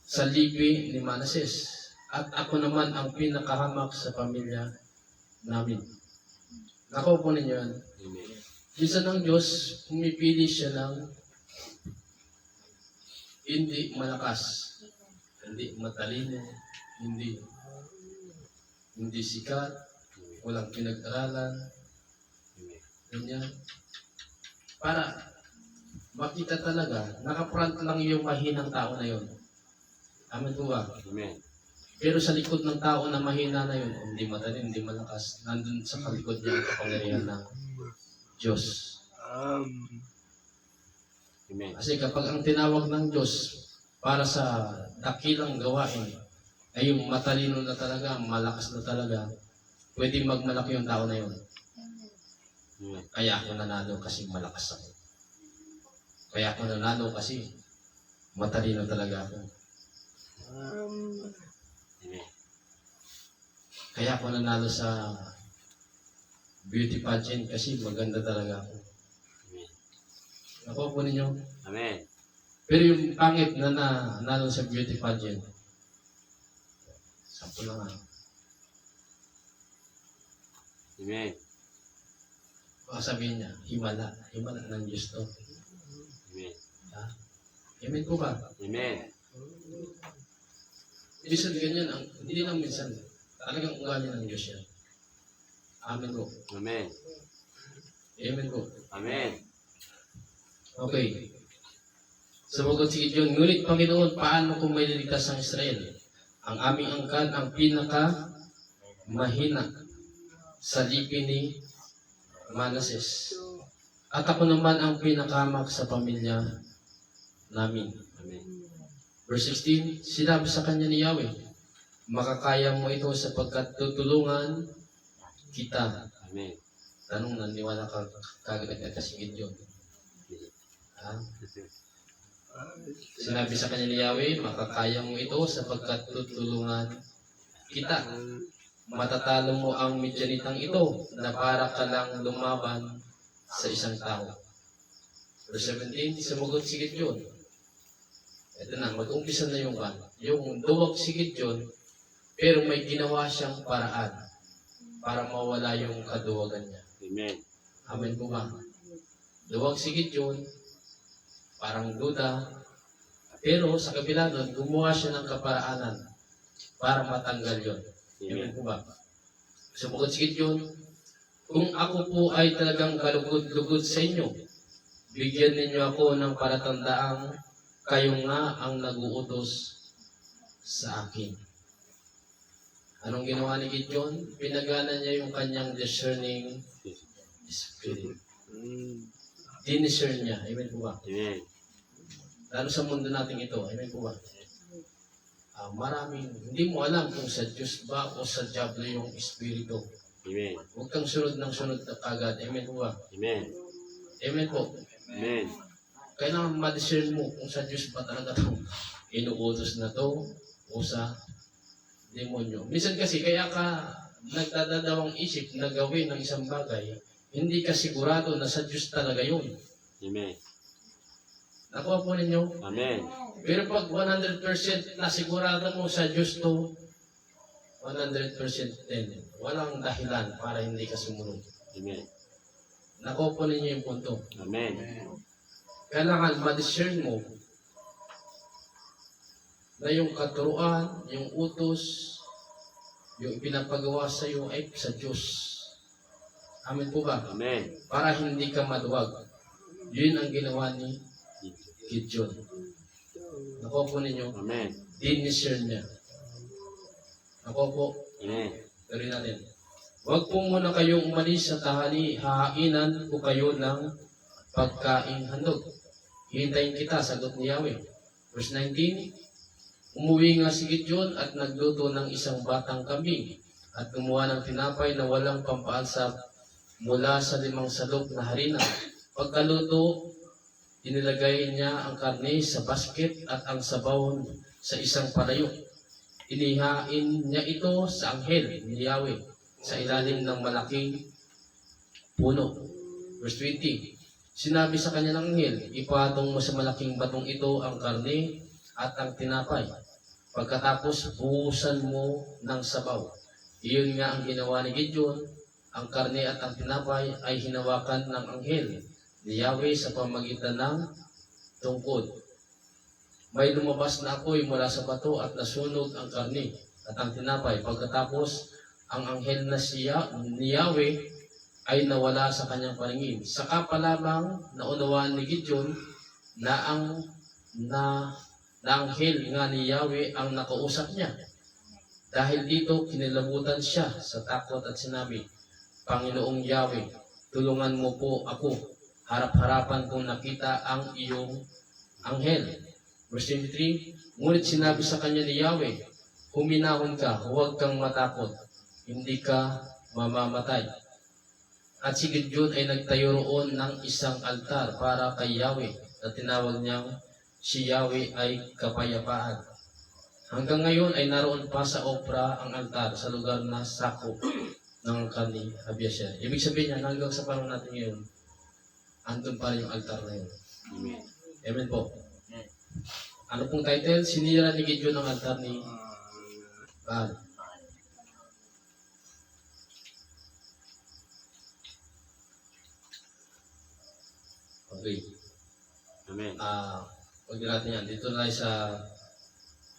sa lipi ni Manases. At ako naman ang pinakahamak sa pamilya namin. Nakuha po ninyo yan. Amen. Minsan ng Diyos, pumipili siya ng hindi malakas, hindi matalino, hindi sikat, walang pinag-aralan, ganyan. Para makita talaga, nakapront lang yung mahinang tao na yun. Amen po ba? Amen. Pero sa likod ng tao na mahina na yun, hindi matalino, hindi malakas, nandun sa kalikod niya ang kapangyarihan ng Diyos. Amen. Kasi kapag ang tinawag ng Diyos para sa dakilang gawain ay yung matalino na talaga, malakas na talaga, pwede magmalaki yung tao na yun. Amen. Kaya ako nanalo kasi malakas ako. Kaya ako nanalo kasi matalino talaga ako. Amen. Kaya ako nanalo sa beauty pageant kasi maganda talaga ako. Amen. Nakuha po ninyo? Amen. Pero yung pangit na nanalo sa beauty pageant, sampo na nga. Amen. Baka sabihin niya, himala ng Diyos to. Amen. Ha? Amen po ba? Amen. Minsan ganyan, hindi lang minsan, talagang ugali ng Diyos yan. Amen po. Amen. Amen po. Amen. Okay. Sumagot si Gideon, ngunit Panginoon, paano kung may liligtas ang Israel? Ang aming angkan ang pinaka mahina sa lipi ni Manases. At ako naman ang pinakahamak sa pamilya namin. Amen. Verse 16, sinabi sa kanya ni Yahweh, makakaya mo ito sapagkat tutulungan kita. Amen. Tanong, naniwala ka kagad kasi Gideon. Ha? Sinabi sa kanya ni Yahweh, makakaya mo ito sapagkat tutulungan kita. Matatalo mo ang Midianitang ito na para ka lang lumaban sa isang tao. Verse 17, sumagot si Gideon. Ito na, mag-umpisa na yung duwag si Gideon, pero may ginawa siyang paraan para mawala yung kaduwagan niya. Amen. Amen po ba? Duwag si Gideon, parang duda, pero sa kabila doon, gumawa siya ng kaparaanan para matanggal yon. Amen po ba? Sumagot si Gideon, kung ako po ay talagang kalugod-lugod sa inyo, bigyan ninyo ako ng palatandaang kayo nga ang nag-uutos sa akin. Anong ginawa ni Gideon? Pinagana niya yung kanyang discerning spirit. Diniscern niya. Amen po ba? Amen. Lalo sa mundo natin ito. Amen po ba? Maraming, hindi mo alam kung sa Diyos ba o sa Diablo yung espiritu. Amen. Huwag kang sunod ng sunod na kagad. Amen po ba? Amen. Amen po. Amen. Kailangan ma-discern mo kung sa Diyos ba talaga ito inuutos na to o sa demonyo. Minsan kasi kaya ka nagdadadawang isip na gawin ng isang bagay, hindi ka sigurado na sa Diyos talaga yun. Amen. Nakuha po ninyo? Amen. Pero pag 100% na sigurado mo sa Diyos to, 100% din. Walang dahilan para hindi ka sumunod. Amen. Nakuha po ninyo yung punto. Amen. Kailangan ma-discern mo na yung katuruan, yung utos, yung pinapagawa sa iyo ay sa Diyos. Amen po ba? Amen. Para hindi ka maduwag. Yun ang ginawa ni Gideon. Nakuha po ninyo? Amen. Diniscern niya. Nakuha po? Amen. Tuloy natin. Huwag po muna kayong umalis sa hahainan ko kayo ng pagkaing handog. Hintayin kita, sagot ni Yahweh. Verse 19, umuwi nga si Gideon at nagluto ng isang batang kambing at gumawa ng tinapay na walang pampaalsap mula sa 5 salok na harina. Pagkaluto, inilagay niya ang karne sa basket at ang sabaw sa isang palayok. inihain niya ito sa anghel ni Yahweh sa ilalim ng malaking puno. Verse 20, sinabi sa kanya ng anghel, ipatong mo sa malaking batong ito ang karne at ang tinapay. Pagkatapos, buhusan mo ng sabaw. Iyon nga ang ginawa ni Gideon. Ang karne at ang tinapay ay hinawakan ng anghel ni Yahweh sa pamagitan ng tungkod. May lumabas na apoy mula sa bato at nasunog ang karne at ang tinapay. Pagkatapos, ang anghel na ni Yahweh ay nawala sa kanyang paningin. Saka pa lamang naunawaan ni Gideon na na anghel nga ni Yahweh ang nakausap niya. Dahil dito, kinilabutan siya sa takot at sinabi, Panginoong Yahweh, tulungan mo po ako. Harap-harapan kong nakita ang iyong anghel. Verse 23, ngunit sinabi sa kanya ni Yahweh, huminahon ka, huwag kang matakot, hindi ka mamamatay. At si Gideon ay nagtayo roon ng isang altar para kay Yahweh na tinawag niyang si Yahweh ay kapayapaan. Hanggang ngayon ay naroon pa sa Opra ang altar sa lugar na sakop ng kani Abiaser. Ibig sabihin niya, hanggang sa panahon natin ngayon, andun pa rin yung altar na yun. Amen. Amen po. Ano pong title? Sinira ni Gideon ang altar ni Baal. Okay. Amen. Pag natin yan, dito na tayo sa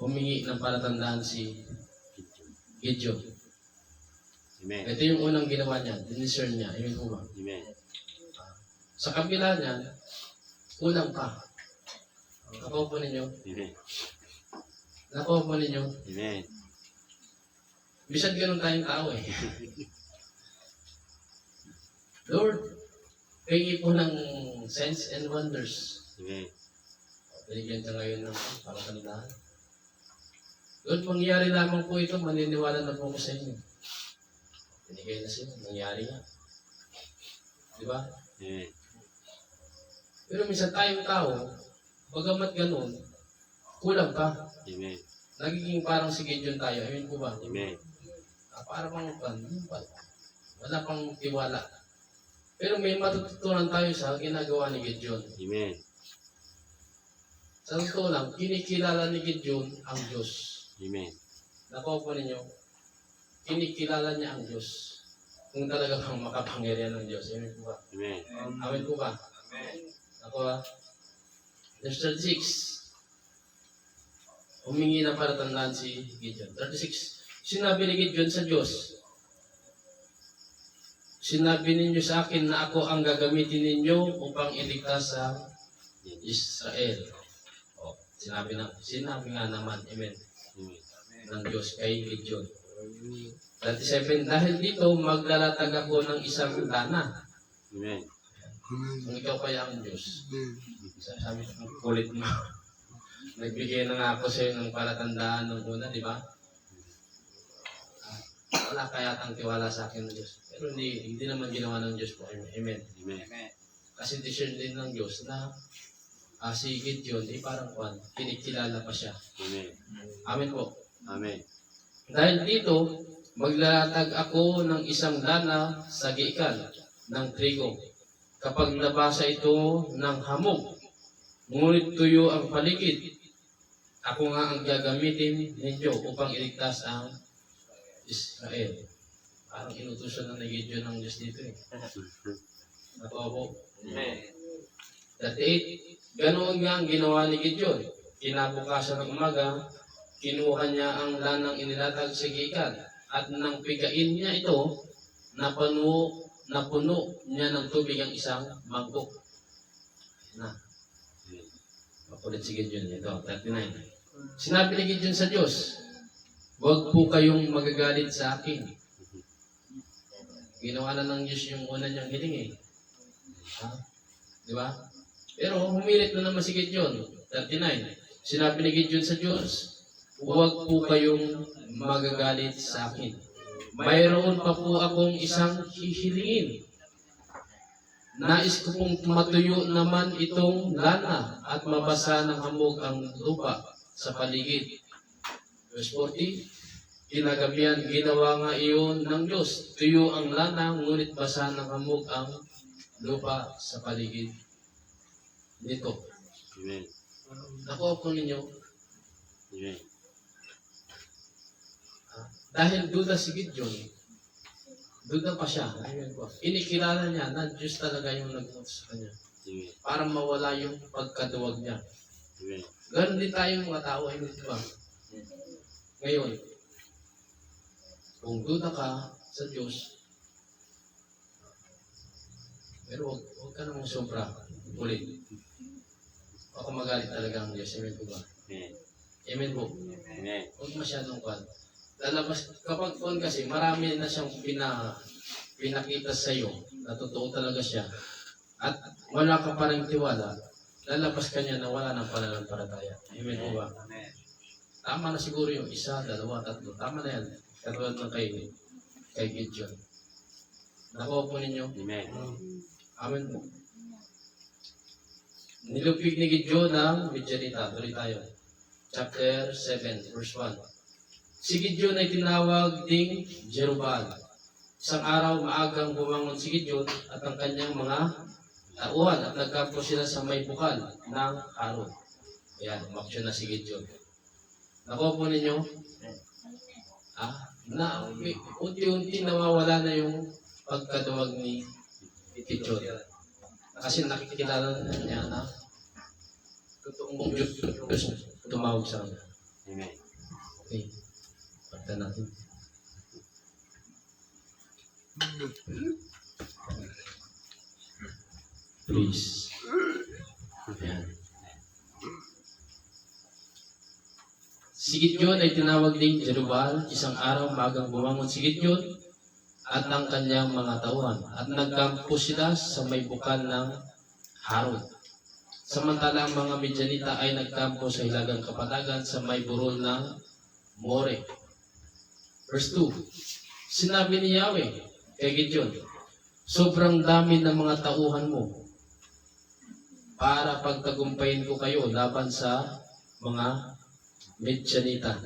humingi ng palatandaan si Gideon. Amen. Ito yung unang ginawa niya, diniscern niya. Amen po ba? Amen. Sa kabila niya, kulang pa. Nakuha po ninyo. Amen. Nakuha po ninyo. Amen. Bisan ganun tayong tao eh. Lord, hingi po ng signs and wonders. Amen. Binigyan ka ngayon ng palatandaan. Lord, mangyari lamang po ito, maniniwala na po ko sa inyo. Binigay na sila, nangyari nga. Di ba? Amen. Pero minsan tayong tao, bagamat ganun, kulang pa. Amen. Nagiging parang si Gideon tayo. Amen po ba? Amen. Parang wala pang tiwala. Pero may matututunan tayo sa ginagawa ni Gideon. Amen. Sa totoo lang, kinikilala ni Gideon ang Diyos. Amen. Nakuha po ninyo, kinikilala niya ang Diyos. Kung talaga kang makapangyarihan ng Diyos. Amen po ba? Amen. Amen po ba? Nakuha. Verse 36. Humingi ng palatandaan si Gideon. 36. Sinabi ni Gideon sa Diyos, sinabi ninyo sa akin na ako ang gagamitin ninyo upang iligtas sa Israel. O, sinabi nga naman, amen, Amen. ng Diyos kay Gideon. 37, dahil dito maglalatag ako ng isang dana. Amen. Kung ikaw kaya ang Diyos. Sabi ko, kulit mo. Nagbigay na nga ako sa iyo ng palatandaan nung una, di ba? Wala kaya ang tiwala sa akin ng Diyos. Pero hindi naman ginawa ng Diyos po. Amen. Amen. Kasi discern din ng Diyos na si Gideon, parang kinikilala pa siya. Amen. Amen po. Amen. Dahil dito, maglalatag ako ng isang dana sa giikan ng trigo. Kapag nabasa ito ng hamog, ngunit tuyo ang paligid, ako nga ang gagamitin ninyo upang iligtas ang Israel. Parang inutusan na ni Gideon ng Diyos dito eh. Nakuha po. Amen. 38, ganoon nga ang ginawa ni Gideon. Kinabukasan ng umaga, kinuha niya ang lanang inilatag sa giikan at nang pigain niya ito, napuno niya ng tubig ang isang mangkok. Na. Makulit si Gideon. Ito, 39. Sinabi ni Gideon sa Diyos, huwag po kayong magagalit sa akin. Ginawa na ng Diyos yung una niyang hiling eh. Di ba? Pero humilit na naman si Gideon. 39. Sinabi ni Gideon sa Diyos, huwag po kayong magagalit sa akin. Mayroon pa po akong isang hihilingin. Nais ko pong matuyo naman itong lana at mabasa ng hamog ang lupa sa paligid. Verse 40, kinagabihan, ginawa nga iyon ng Diyos. Tuyo ang lana, ngunit basa ng hamog ang lupa sa paligid nito. Amen. Nakuha po ninyo, Amen. dahil duda si Gideon, duda pa siya. Amen po. Inikilala niya na Diyos talaga yung nag-utos sa kanya Amen. para mawala yung pagkaduwag niya. Amen. Ganon din tayo mga tao, ay di ba? Ngayon, kung duda ka sa Diyos, pero huwag ka namang sobra, ulit. Baka magalit talaga ang Diyos. Amen po ba? Amen. Amen po. Amen. Huwag masyadong kwan. Lalabas, kapag kwan kasi, marami na siyang pinakita sa iyo na totoo talaga siya. At wala ka pa rin tiwala, lalabas ka niya na wala ng pananampalataya. Amen po ba? Tama na siguro yung isa, dalawa, tatlo. Tama na yan. Katulad ng kay Gideon. Nakuha po ninyo. Amen. Amen po. Nilupig ni Gideon ng Midianita. Tuloy tayo. Chapter 7, verse 1. Si Gideon ay tinawag ding Jerubbaal. Isang araw, maagang bumangon si Gideon at ang kanyang mga tauhan at nagkampo sila sa may bukal ng Haron. Ayan, umaksyon na si Gideon. Nakuha po ninyo? Unti-unti nawawala na yung pagkaduwag ni Gideon. Kasi nakikilala niya na totoong Diyos tumawag sa kanya. Amen. Okay. Pagta natin. Please. Ayan. Si Gideon ay tinawag ding Jerubbaal. Isang araw, magang bumangon si Gideon at ang kanyang mga tauhan at nagkampo sila sa may bukal ng Haron. Samantala ang mga Midianita ay nagkampo sa hilagang kapatagan sa may burol ng More. Verse 2. Sinabi ni Yahweh kay Gideon, sobrang dami ng mga tauhan mo para pagtagumpayin ko kayo laban sa mga Midianita.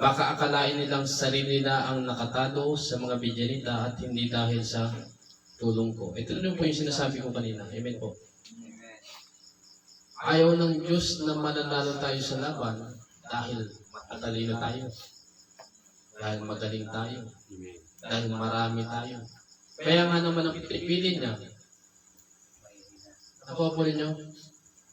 Baka akalain nilang sarili na ang nakatalo sa mga Midianita at hindi dahil sa tulong ko. Ito na po yung sinasabi ko kanina. Amen po. Ayaw ng Diyos na mananalo tayo sa laban dahil matalino tayo. Dahil magaling tayo. Amen. Dahil marami tayo. Kaya nga naman ang pinipili niya. Ako po ninyo,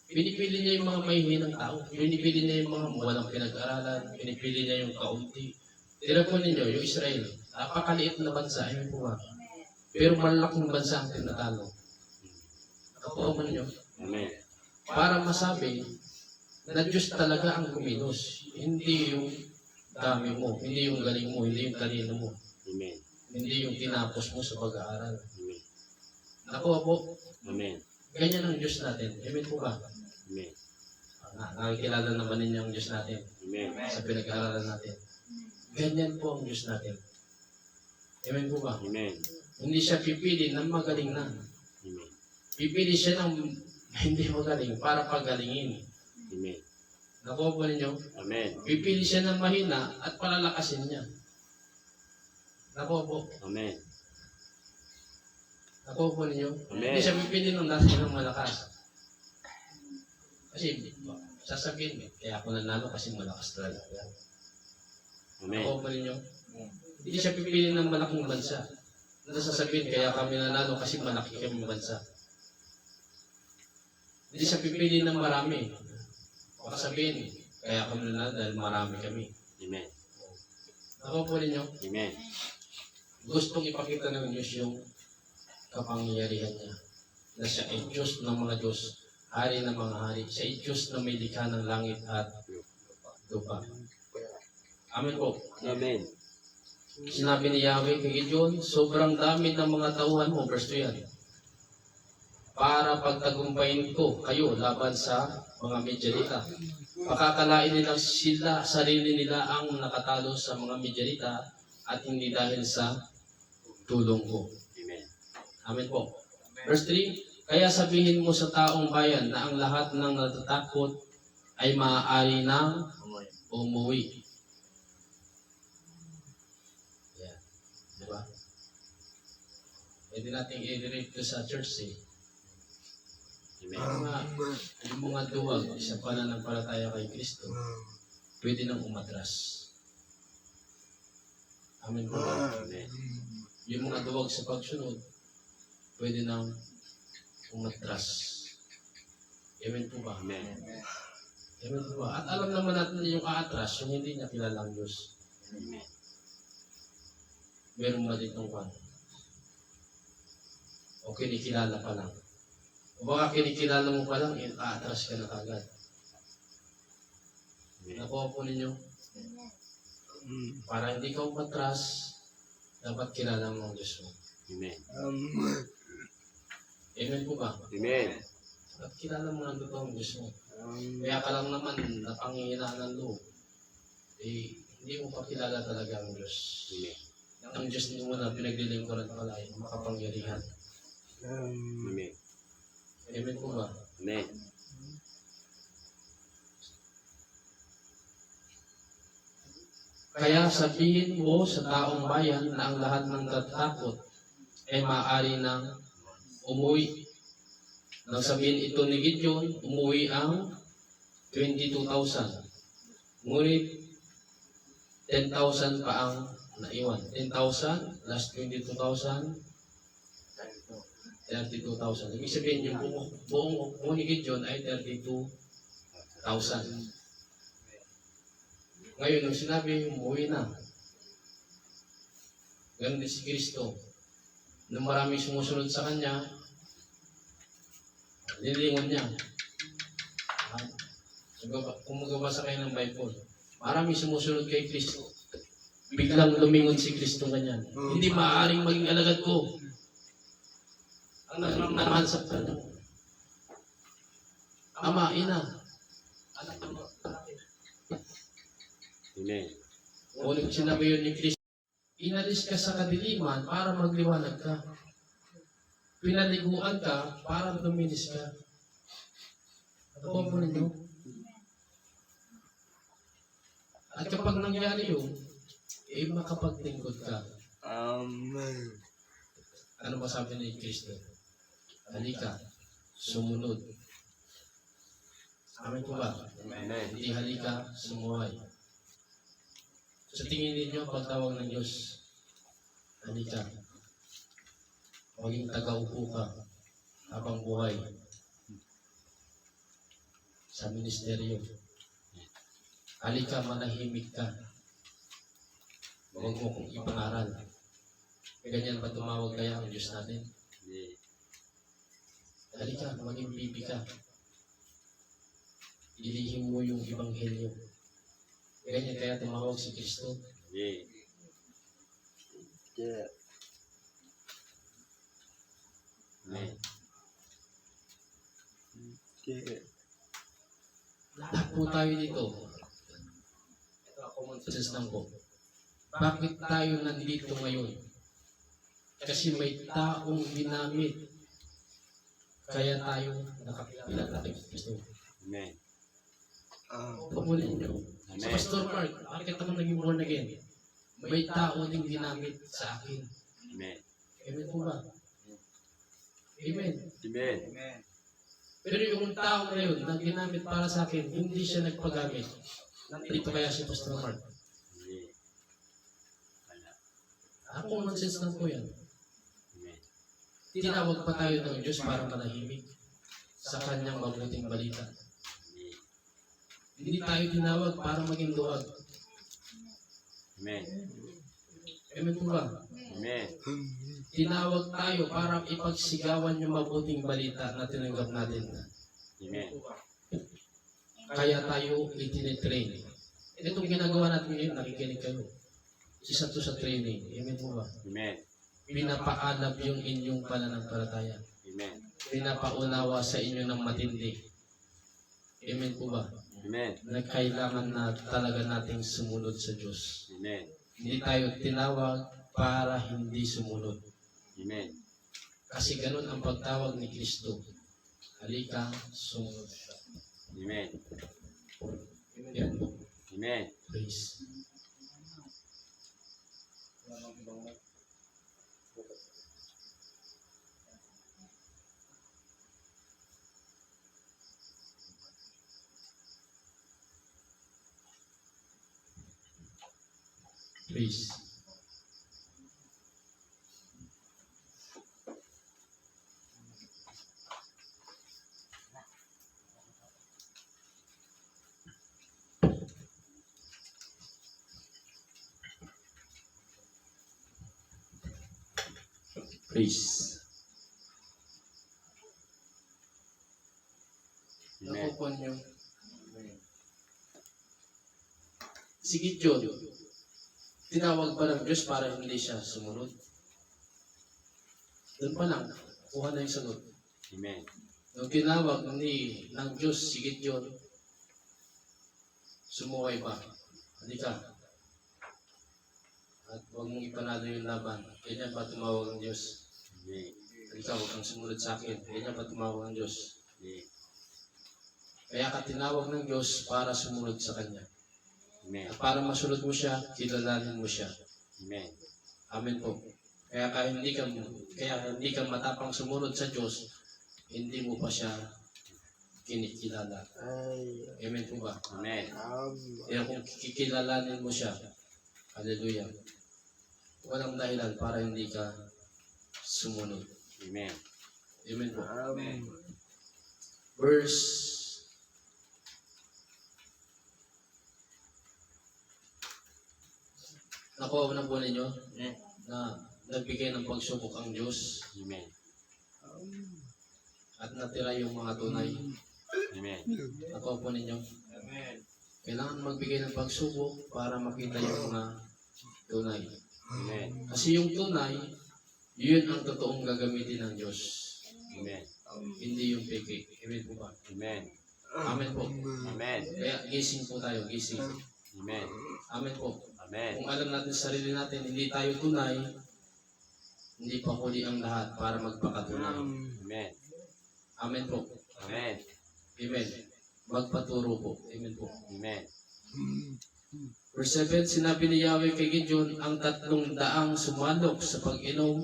pinipili niya yung mga mahihinang tao. Pinipili niya yung mga walang pinag-aralan. Pinipili niya yung kaunti. Tira po ninyo, yung Israel, napakaliit na bansa. Amen po ba? Pero malaking bansa ang tinatalo. Ako po ninyo, Amen. para masabi na Diyos talaga ang kumilos. Hindi yung dami mo, hindi yung galing mo, hindi yung talino mo, Amen. hindi yung tinapos mo sa pag-aaral. Amen. Nakuha po, Amen. ganyan ang Diyos natin. Amen po ba? Amen. Nakikilala naman ninyo ang Diyos natin Amen. sa pinag-aaralan natin. Ganyan po ang Diyos natin. Amen po ba? Amen. Hindi siya pipili ng magaling na. Amen. Pipili siya ng hindi magaling para pagalingin. Amen. Nakuha po ninyo? Amen. Pipili siya ng mahina at palalakasin niya. Nakuha po. Amen. Nakuha po ninyo? Amen. Hindi siya pipili ng nasa ng malakas. Kasi sasabihin, kaya ako nanalo kasi malakas talaga. Amen. Nakuha po ninyo? Hindi siya pipili ng malaking bansa. Hindi sasabihin, kaya kami nanalo kasi malaki kami bansa. Hindi siya pipili ng marami. Baka sabihin, kaya kami nanalo dahil marami kami. Amen. Nakuha po ninyo? Amen. Gustong ipakita ng Diyos yung kapangyarihan niya. Na siya ay Diyos ng mga Diyos, hari ng mga hari. Siya ay Diyos na may likha ng langit at lupa. Amen po. Amen. Sinabi ni Yahweh kay Gideon, sobrang dami ng mga tauhan mo, verse 2 yan, para pagtagumpayin ko kayo laban sa mga Midianita. Pakakalain nilang sila, sarili nila ang nakatalo sa mga Midianita at hindi dahil sa tulong ko. Amen. Amen po. Verse 3, kaya sabihin mo sa taong bayan na ang lahat ng natatakot ay maaari nang umuwi. Pwede natin i-relate to sa church eh. Amen. Yung mga duwag sa pananampalataya kay Kristo, pwede nang umatras. Amen po ba? Amen. Yung mga duwag sa pagsunod, pwede nang umatras. Amen po ba? Amen. Amen po ba? At alam naman natin yung aatras, yung hindi niya kilalang Diyos. Amen. Meron ba ditong kwan? O kinikilala pa lang? O baka kinikilala mo pa lang, aatras ka na kagad. Amen. Nakuha po ninyo? Para hindi ka umatras, dapat kilala mo ang Diyos mo. Amen. Amen po ba? Amen. At kilala mo ang totoong Diyos mo. Kaya ka lang naman napangihinaan ng loob. Eh, hindi mo pa kilala talaga ang Diyos. Amen. Ang Diyos mo na pinaglilingkuran pala ay makapangyarihan. Amen. Amen po ba? Amen. Kaya sabihin mo sa taong bayan na ang lahat ng tatakot ay maaari nang umuwi. Nang sabihin ito ni Gideon, umuwi ang 22,000. Ngunit 10,000 pa ang naiwan. 10,000 plus 22,000, 32,000. Ibig sabihin yung buong ni Gideon ay 32,000. Ngayon, nung sinabi, umuwi na. Ganun din si Kristo. Nung maraming sumusunod sa Kanya, nilingon niya. Kung magbabasa kayo ng Bible, maraming sumusunod kay Kristo. Biglang lumingon si Kristo ganyan. Hindi maaaring maging alagad ko. Ang nagmamahal sa Kanya. Ama, ina, anak ng Amen. Ngunit sinabi yun ni Kristo, inalis ka sa kadiliman para magliwanag ka. Pinaliguan ka para luminis ka. Ano po ninyo? At kapag nangyari yun, eh makapagtingkod ka. Ano ba sabi ni Kristo? Halika, sumunod. Amen po ba? Amen. Hindi halika, sumuhay. Sa tingin ninyo, pagtawag ng Diyos, halika, maging taga-upo ka habang buhay sa ministeryo. Halika, manahimik ka. Huwag mo kong ipangaral. Ganyan ba tumawag kaya ang Diyos natin? Amen. Halika, maging bibi ka. Ilihim mo yung Ebanghelyo. Ganyan kaya tumawag si Kristo. Amen. Amen. Lahat po tayo dito. Ito ako mag-suggest lang po. Bakit tayo nandito ngayon? Kasi may taong ginamit. Kaya tayo nakakilala kay Kristo. Amen. Pagulin nyo. Sa Amen. Pastor Mark, bakit ako naging born again? May tao din ginamit sa akin. Amen. Amen po ba? Amen. Amen. Pero yung tao na yun, na ginamit para sa akin, hindi siya nagpagamit. Nandito kaya si Pastor Mark. Amen. Wala. Ako nonsense lang po yan. Amen. Tinawag pa tayo ng Diyos para manahimik sa kanyang mabuting balita. Amen. Hindi tayo tinawag para maging duwag. Amen. Amen po ba? Amen. Tinawag tayo para ipagsigawan yung mabuting balita na tinanggap natin. Amen. Kaya tayo itinitrain. Itong ginagawa natin ngayon, nakikinig kayo. Isa to sa training. Amen po ba? Amen. Pinapaalab yung inyong pananampalataya. Amen. Pinapaunawa sa inyo ng matindi. Amen po ba? Amen. Na kailangan na talaga nating sumunod sa Diyos. Amen. Hindi tayo tinawag para hindi sumunod. Amen. Kasi ganun ang pagtawag ni Kristo. Halika, sumunod siya. Amen. Yan po. Amen. Praise. Praise. Praise. Amen. Nakukuha niyo. Si Gideon, tinawag pa ng Diyos para hindi siya sumunod. Doon pa lang, kuha na yung sagot. Amen. Nung tinawag ng Diyos si Gideon, sumuway pa. Halika. At huwag mong ipanalo yung laban. Ganyan pa tumawag ang Diyos. Amen. Halika, huwag kang sumunod sa akin. Ganyan pa tumawag ang Diyos. Amen. Kaya ka tinawag ng Diyos para sumunod sa Kanya. Amen. At para masunod mo siya, kilalanin mo siya. Amen. Amen po. Kaya hindi ka matapang sumunod sa Diyos, hindi mo pa siya kinikilala. Amen po ba? Amen. Kaya kung kikilalanin mo siya, hallelujah, walang dahilan para hindi ka sumunod. Amen. Amen po. Amen. Verse nakuha na po ninyo na nagbigay ng pagsubok ang Diyos Amen. at natira yung mga tunay. Amen. Nakuha po ninyo. Amen. Kailangan magbigay ng pagsubok para makita yung mga tunay. Amen. Kasi yung tunay, yun ang totoong gagamitin ng Diyos. Amen. Hindi yung peke. Amen po ba? Amen. Amen po. Amen. Kaya gising po tayo, gising. Amen. Amen po. Amen. Kung alam natin sa sarili natin, hindi tayo tunay, hindi pa huli ang lahat para magpakatunay. Amen. Amen po. Amen. Amen. Magpaturo po. Amen po. Amen. Verse 7, sinabi ni Yahweh kay Gideon, ang 300 sumalok sa pag-inom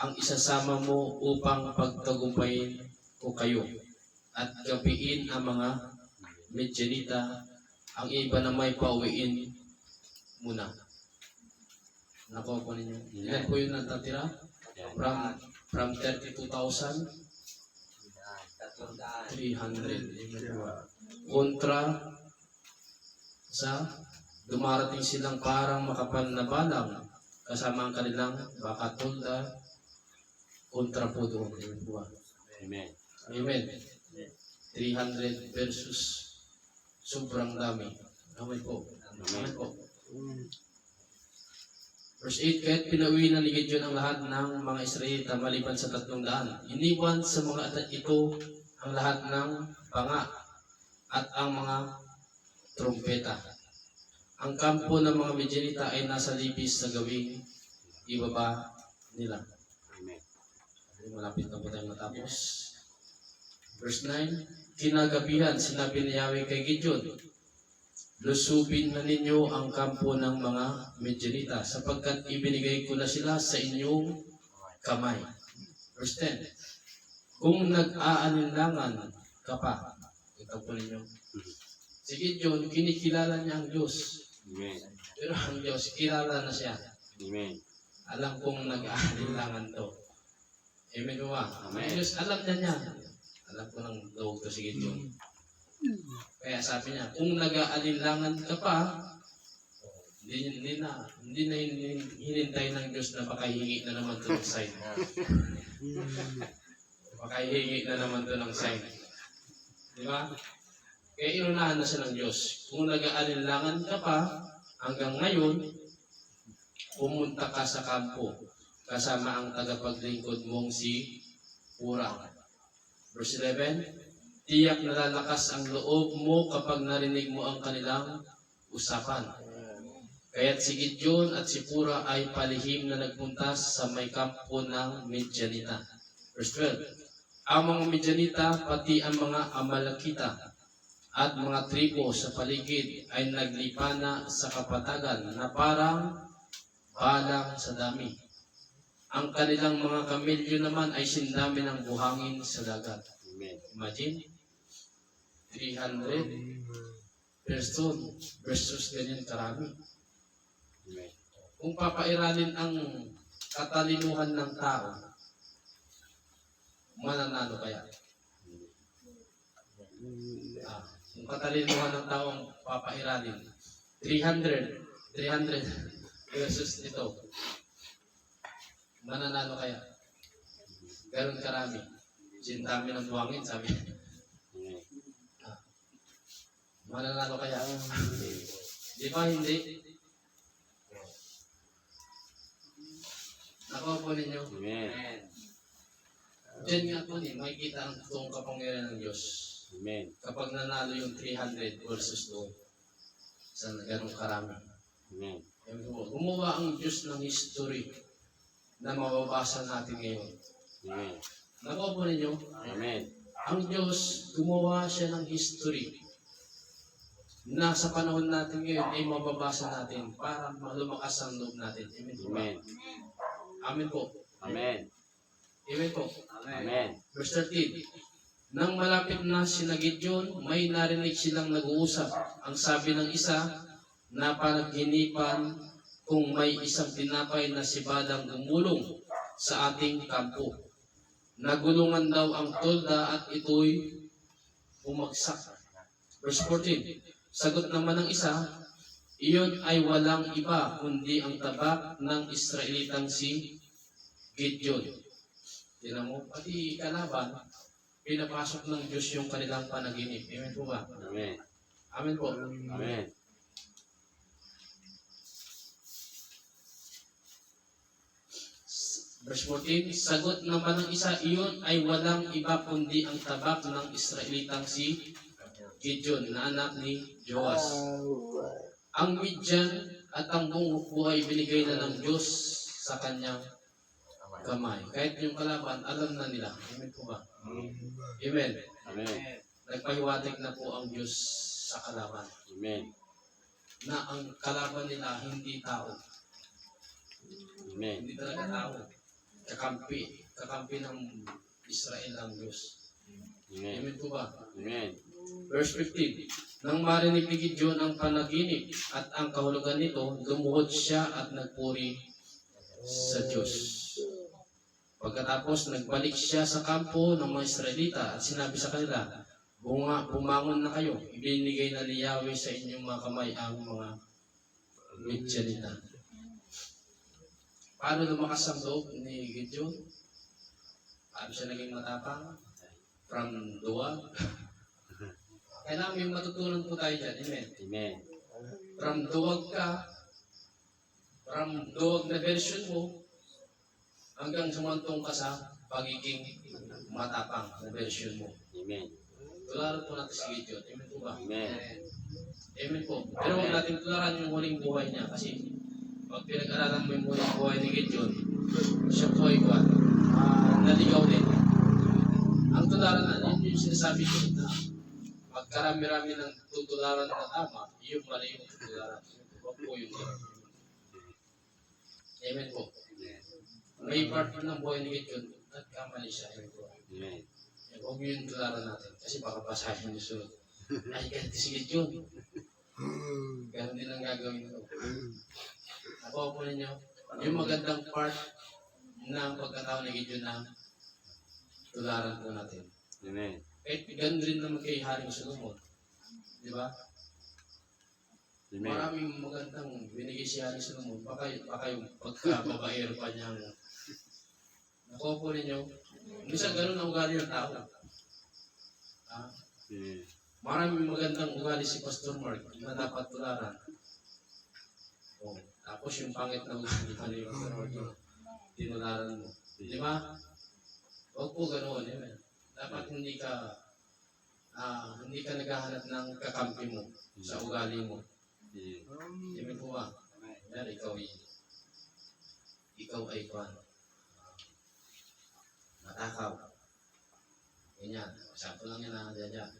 ang isasama mo upang pagtagumpayin ko kayo at gapiin ang mga Midianita, ang iba na may pauwiin muna. Nakuha po ninyo. Ilan po yun natatira? From 32,300. Kontra sa dumarating silang parang makapal na balang kasama ang kanilang bakatulda kontra po doon. Amen po ba? Amen. Amen. 300 versus sobrang dami. Amen po. Amen po. Verse 8, kaya't pinauwi na ni Gideon ang lahat ng mga Israelita maliban sa 300. Iniwan sa mga ito ang lahat ng banga at ang mga trumpeta. Ang kampo ng mga Midianita ay nasa libis sa gawing ibaba nila. Amen. Malapit na po tayo matapos. Verse 9, kinagabihan, sinabi ni Yahweh kay Gideon, lusubin na ninyo ang kampo ng mga Midianita sapagkat ibinigay ko na sila sa inyong kamay. Verse 10, kung nag-aalinlangan ka pa, ito po ninyo, si Gideon, kinikilala niya ang Diyos. Amen. Pero ang Diyos, kilala na siya. Amen. Alam kong nag-aalinlangan to. Amen po ba? Amen. Ang Diyos, alam na niya. Alam ko ng loob to si Gideon. Kaya sabi niya, kung nag-aalinlangan ka pa, hindi na hinintay ng Diyos na baka hingi na naman to ng sign. Baka hingi na naman to ng sign. Di ba? Kaya inunahan na siya ng Diyos. Kung nag-aalinlangan ka pa, hanggang ngayon, pumunta ka sa kampo kasama ang tagapaglingkod mong si Pura. Verse 11, tiyak na lalakas ang loob mo kapag narinig mo ang kanilang usapan. Kaya't si Gideon at si Pura ay palihim na nagpunta sa may kampo ng Midianita. Verse 12, ang mga Midianita pati ang mga Amalekita at mga tribo sa paligid ay naglipana sa kapatagan na parang balang sa dami. Ang kanilang mga kamelyo naman ay sindami ng buhangin sa dagat. Amen. Imagine, 300 person versus ganyan karami. Amen. kung papairalin ang katalinuhan ng tao, mananalo kaya? Kung katalinuhan ng tao ang papairalin, 300 versus ito, mananalo kaya? Ganun karami. Sintami ng buwangin, sabi. Mananalo kaya? Di ba hindi? Ako po ninyo. Amen. Diyan nga po makikita ang totoong kapangyarihan ng Diyos. Amen. Kapag nanalo yung 300 versus doon sa ganong karami. Amen. Gumawa ang Diyos ng history na mababasa natin ngayon. Amen. Nakuha po ninyo? Amen. Ang Diyos, gumawa siya ng history na sa panahon natin ngayon ay mababasa natin para lumakas ang loob natin. Amen po ba? Amen. Amen po. Amen. Amen po. Amen. Verse 13. Nang malapit na sina Gideon, may narinig silang nag-uusap. Ang sabi ng isa, napanaginipan kung may isang tinapay na si Badang gumulong sa ating kampo. Nagulungan daw ang tolda at ito'y bumagsak. Verse 14. Sagot naman ng isa, iyon ay walang iba kundi ang tabak ng Israelitang si Gideon. Tinan mo, pati kalaban, pinapasok ng Diyos yung kanilang panaginip. Amen po ba? Amen. Amen po. Amen. Verse 14, sagot naman ng isa, iyon ay walang iba kundi ang tabak ng Israelitang si Gideon na anak ni Joas. Ang Midian at ang buong buhay binigay na ng Diyos sa kanyang kamay. Kahit yung kalaban, alam na nila. Amen po ba? Amen. Amen. Nagpahiwatig na po ang Diyos sa kalaban. Amen. Na ang kalaban nila hindi tao. Amen. Hindi talaga tao. Kakampi. Kakampi ng Israel ang Diyos. Amen. Amen po ba? Amen. Verse 15. Nang marinig ni Gideon ang panaginip at ang kahulugan nito, lumuhod siya at nagpuri sa Diyos. Pagkatapos, nagbalik siya sa kampo ng mga Israelita at sinabi sa kanila, bumangon na kayo, ibinigay na ni Yahweh sa inyong mga kamay ang mga Midianita. Paano lumakas ang loob ni Gideon? Paano siya naging matapang? From duwag? Kailangan may matutunan po tayo dyan. Amen. Amen. From duwag ka, from duwag na version mo, hanggang sumantong ka sa pagiging matapang na version mo. Amen. Tularan po natin si Gideon. Amen po ba? Amen. Amen po. Pero huwag natin tularan yung huling buhay niya kasi pag pinag-aralan mo yung huling buhay ni Gideon, siya po ay naligaw din. Ang tularan na, yun yung sinasabi ko na magkarami-rami ng tutularan na tama, yung mali yung tutularan. Huwag po yung Amen po. May part ng buhay ni Gideon, nagkamali siya. Amen po. Amen. Huwag mo yung tularan natin kasi baka basahin yung sunod. Ay, ganito si Gideon. Ganon din ang gagawin ko. Ako po ninyo, yung magandang part ng pagkatao ni Gideon na tularan po natin. Amen. Kahit ganun rin naman kay Haring Solomon. Di ba? Amen. Maraming magandang binigay si Haring Solomon. Baka yung pagkababaero pa niyang nakuha po ninyo. Minsan ganun ang ugali ng tao. Amen. Maraming magandang ugali si Pastor Mark na dapat tularan. Tapos yung pangit na ugali pa ni Pastor Mark tinularan mo. Di ba? Huwag po ganoon. Dapat hindi ka naghahanap ng kakampi mo sa ugali mo. Amen po ba? Yan, ikaw ay matakaw. Ganyan. Sakto lang yan dyan.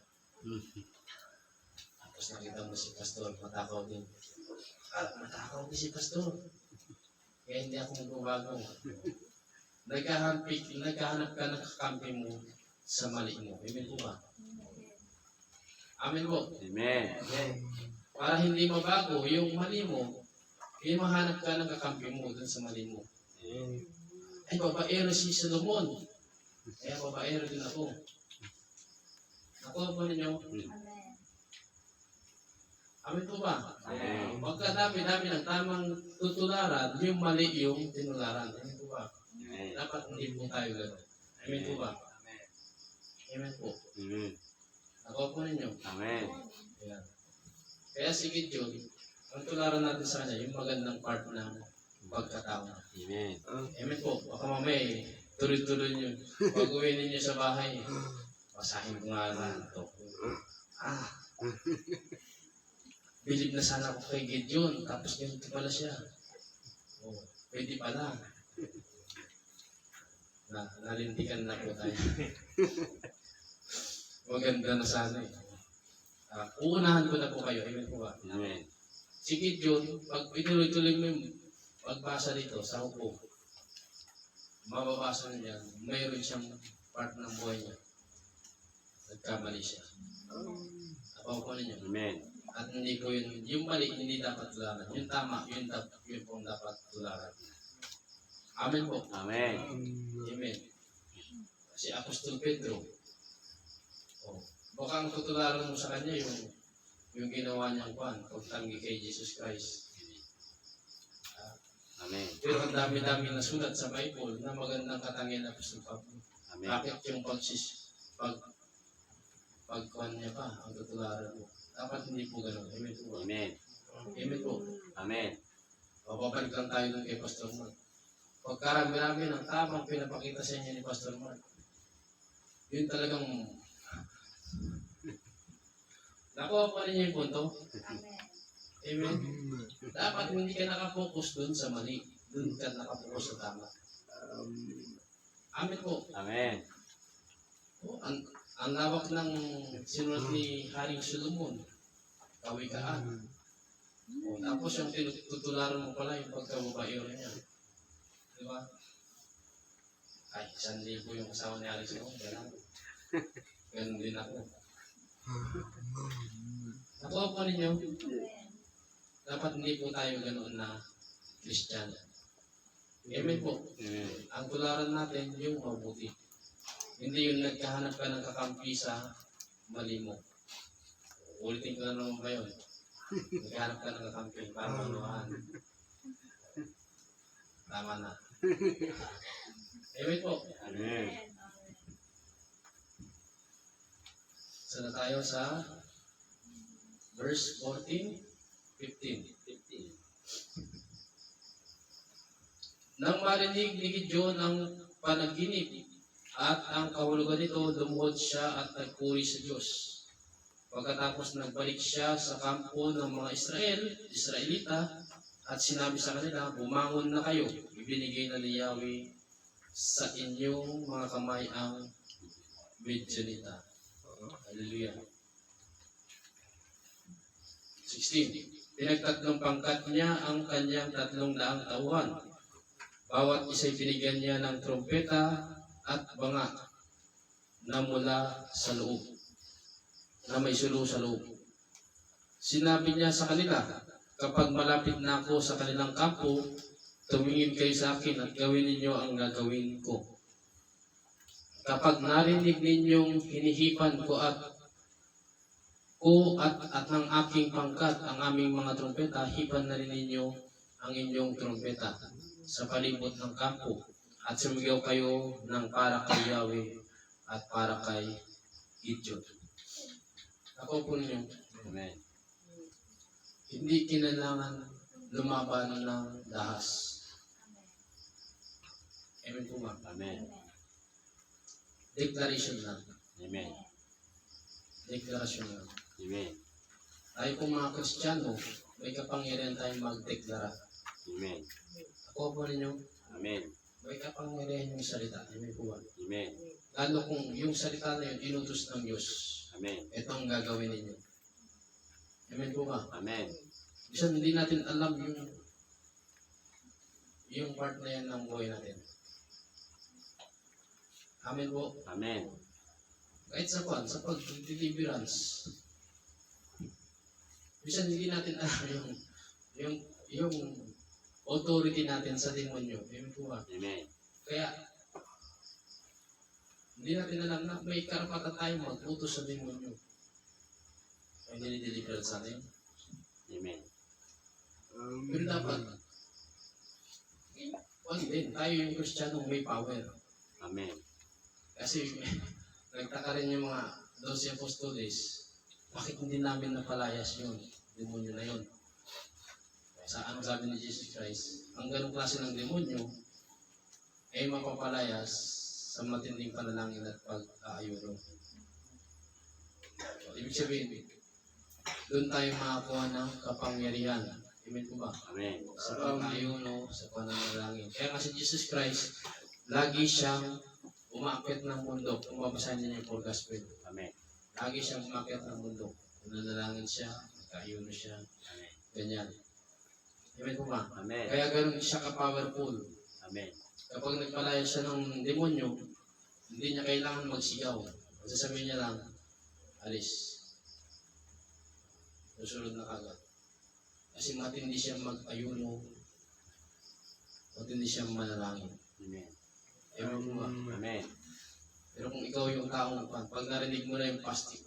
Tapos nakita mo si Pastor, matakaw din. Matakaw din si Pastor. Kaya hindi ako magbabago. Naghahanap ka ng kakampi mo sa mali mo. Amen po ba? Amen po. Amen. Para hindi mabago yung mali mo, Hindi mahanap ka ng kakampi mo dun sa mali mo. Ay, babaero si Solomon. Kaya babaero din ako. Nakuha po ninyo? Amin po ba? Amen. Pagka dami-dami ng tamang tutularan, yung mali yung tinularan. Amin po ba? Amen. Dapat hindi po tayo gano'n. Amen po ba? Amen po. Amen. Nakuha po ninyo? Amen. Ayan. Kaya si Gideon, ang tularan natin sa kanya, yung magandang part ng pagkatao. Amen. Amen po. Baka mamaya, tuloy-tuloy nyo. Pag uwi ninyo sa bahay, basahin ko nga na ito. Bilib na sana ako kay Gideon, tapos ganito pala siya. Oh, pwede pala. Nalintikan na po tayo. Maganda na sana eh. Uunahan ko na po kayo. Amen po ba? Amen. Si Gideon, pag ituloy-tuloy mo yung pagbasa dito sa upo, mababasa niya, mayroon siyang part ng buhay niya. Nagkamali siya. Apaw po ninyo. Amen. At hindi po yun, yung mali, hindi dapat tularan. Yung tama, yun po dapat tularan. Amen po. Amen. Amen. Si Apostol Pedro, baka ang tutularan mo sa kanya yung ginawa niyang pagtanggi kay Jesus Christ. Amen. Pero ang dami-dami na sulat sa Bible na magandang katangian ng Apostol Pablo. Amen. Bakit yung pagkuhan niya pa ang tutularan mo? Dapat hindi po ganun. Amen po. Amen. Amen po. Amen. Babalik lang tayo dun kay Pastor Mark. Pagkarami-rami ng tamang pinapakita sa inyo ni Pastor Mark, yun talagang nakuha pa rin yung punto. Amen. Dapat hindi ka nakapokus dun sa mali. Dun ka nakapokus sa tama. Amen po. Amen. Oh, ang lawak ng sinulat ni Haring Solomon, Kawikaan. O, tapos yung tutularan mo pala yung pagkababaero niya. Di ba? Ay, 1,000 yung kasama ni Haring Solomon. Ganun din ako. Nakuha po ninyo, dapat hindi po tayo ganoon na Christian. Amen po. Amen. Ang tularan natin yung mabuti. Hindi yung nagkahanap ka ng kakampi sa mali mo. Ulitin ko na naman ba yun? Nagkahanap ka ng kakampi para manuhan. Tama na. Amen po. Amen. Sana tayo sa verse 14, 15. Nang marinig ni Gideon ang panaginip at ang kahulugan nito, lumuhod siya at nagpuri sa Diyos. Pagkatapos nagbalik siya sa kampo ng mga Israelita at sinabi sa kanila, bumangon na kayo, ibinigay na ni Yahweh sa inyong mga kamay ang Midianita. Hallelujah. 16. Pinagtatlong pangkat niya ang kanyang 300 tauhan. Bawat isa'y binigyan niya ng trompeta at banga na mula sa loob, na may sulo sa loob. Sinabi niya sa kanila, kapag malapit na ako sa kanilang kampo, tumingin kayo sa akin at gawin ninyo ang gagawin ko. Kapag narinig ninyong hinihipan ko at ang aking pangkat, ang aming mga trompeta, hipan na rin ninyo ang inyong trompeta sa palibot ng kampo at sumigaw kayo ng para kay Yahweh at para kay Gideon. Ako po ninyo, Amen. hindi kinailangan lumaban ng dahas. Amen po ba? Amen. Declaration lang. Amen. Deklarasyon lang. Amen. Tayo pong mga Kristiyano, may kapangyarihan tayong magdeklara. Amen. Ako po ninyo, Amen. may kapangyarihan yung salita. Amen po ba? Amen. Lalo kung yung salita na yun, inutos ng Diyos. Amen. Ito ang gagawin ninyo. Amen po ba? Amen. Bisan hindi natin alam yung part na yan ng buhay natin. Amen po. Amen. Kahit sa pag-deliverance. Bisan hindi natin alam yung authority natin sa demonyo. Amen po ba? Amen. Kaya, hindi natin alam na may karapatan tayo mag-utos sa demonyo. Ay nilideliver sa atin. Amen. Pero dapat, din, tayo yung Kristiyano may power. Amen. Kasi nagtaka rin yung mga 12 apostoles, bakit hindi namin napalayas yun? Demonyo na yun. Sa ang sabi ni Jesus Christ, ang ganong klase ng demonyo ay mapapalayas sa matinding panalangin at pag-aayuno. So, ibig sabihin, doon tayo makakuha ng kapangyarihan. Amen po ba? Amen. Sa pag-aayuno, sa pananalangin. Kaya nga si Jesus Christ, lagi siyang umaakit ng mundo. Kung babasahin niyo yung Paul Gospel. Amen. Lagi siyang umaakit ng mundo. Nanalangin siya, nag-aayuno siya. Amen. Ganyan. Amen po ba? Amen. Kaya ganun siya ka-powerful. Amen. Kapag nagpalaya siya ng demonyo, hindi niya kailangan magsigaw. Sasabihin niya lang, alis. Susunod na kagad. Kasi matindi siya mag-ayuno, matindi siya manalangin. Amen. Amen po ba? Amen. Pero kung ikaw yung taong pag narinig mo na yung plastic.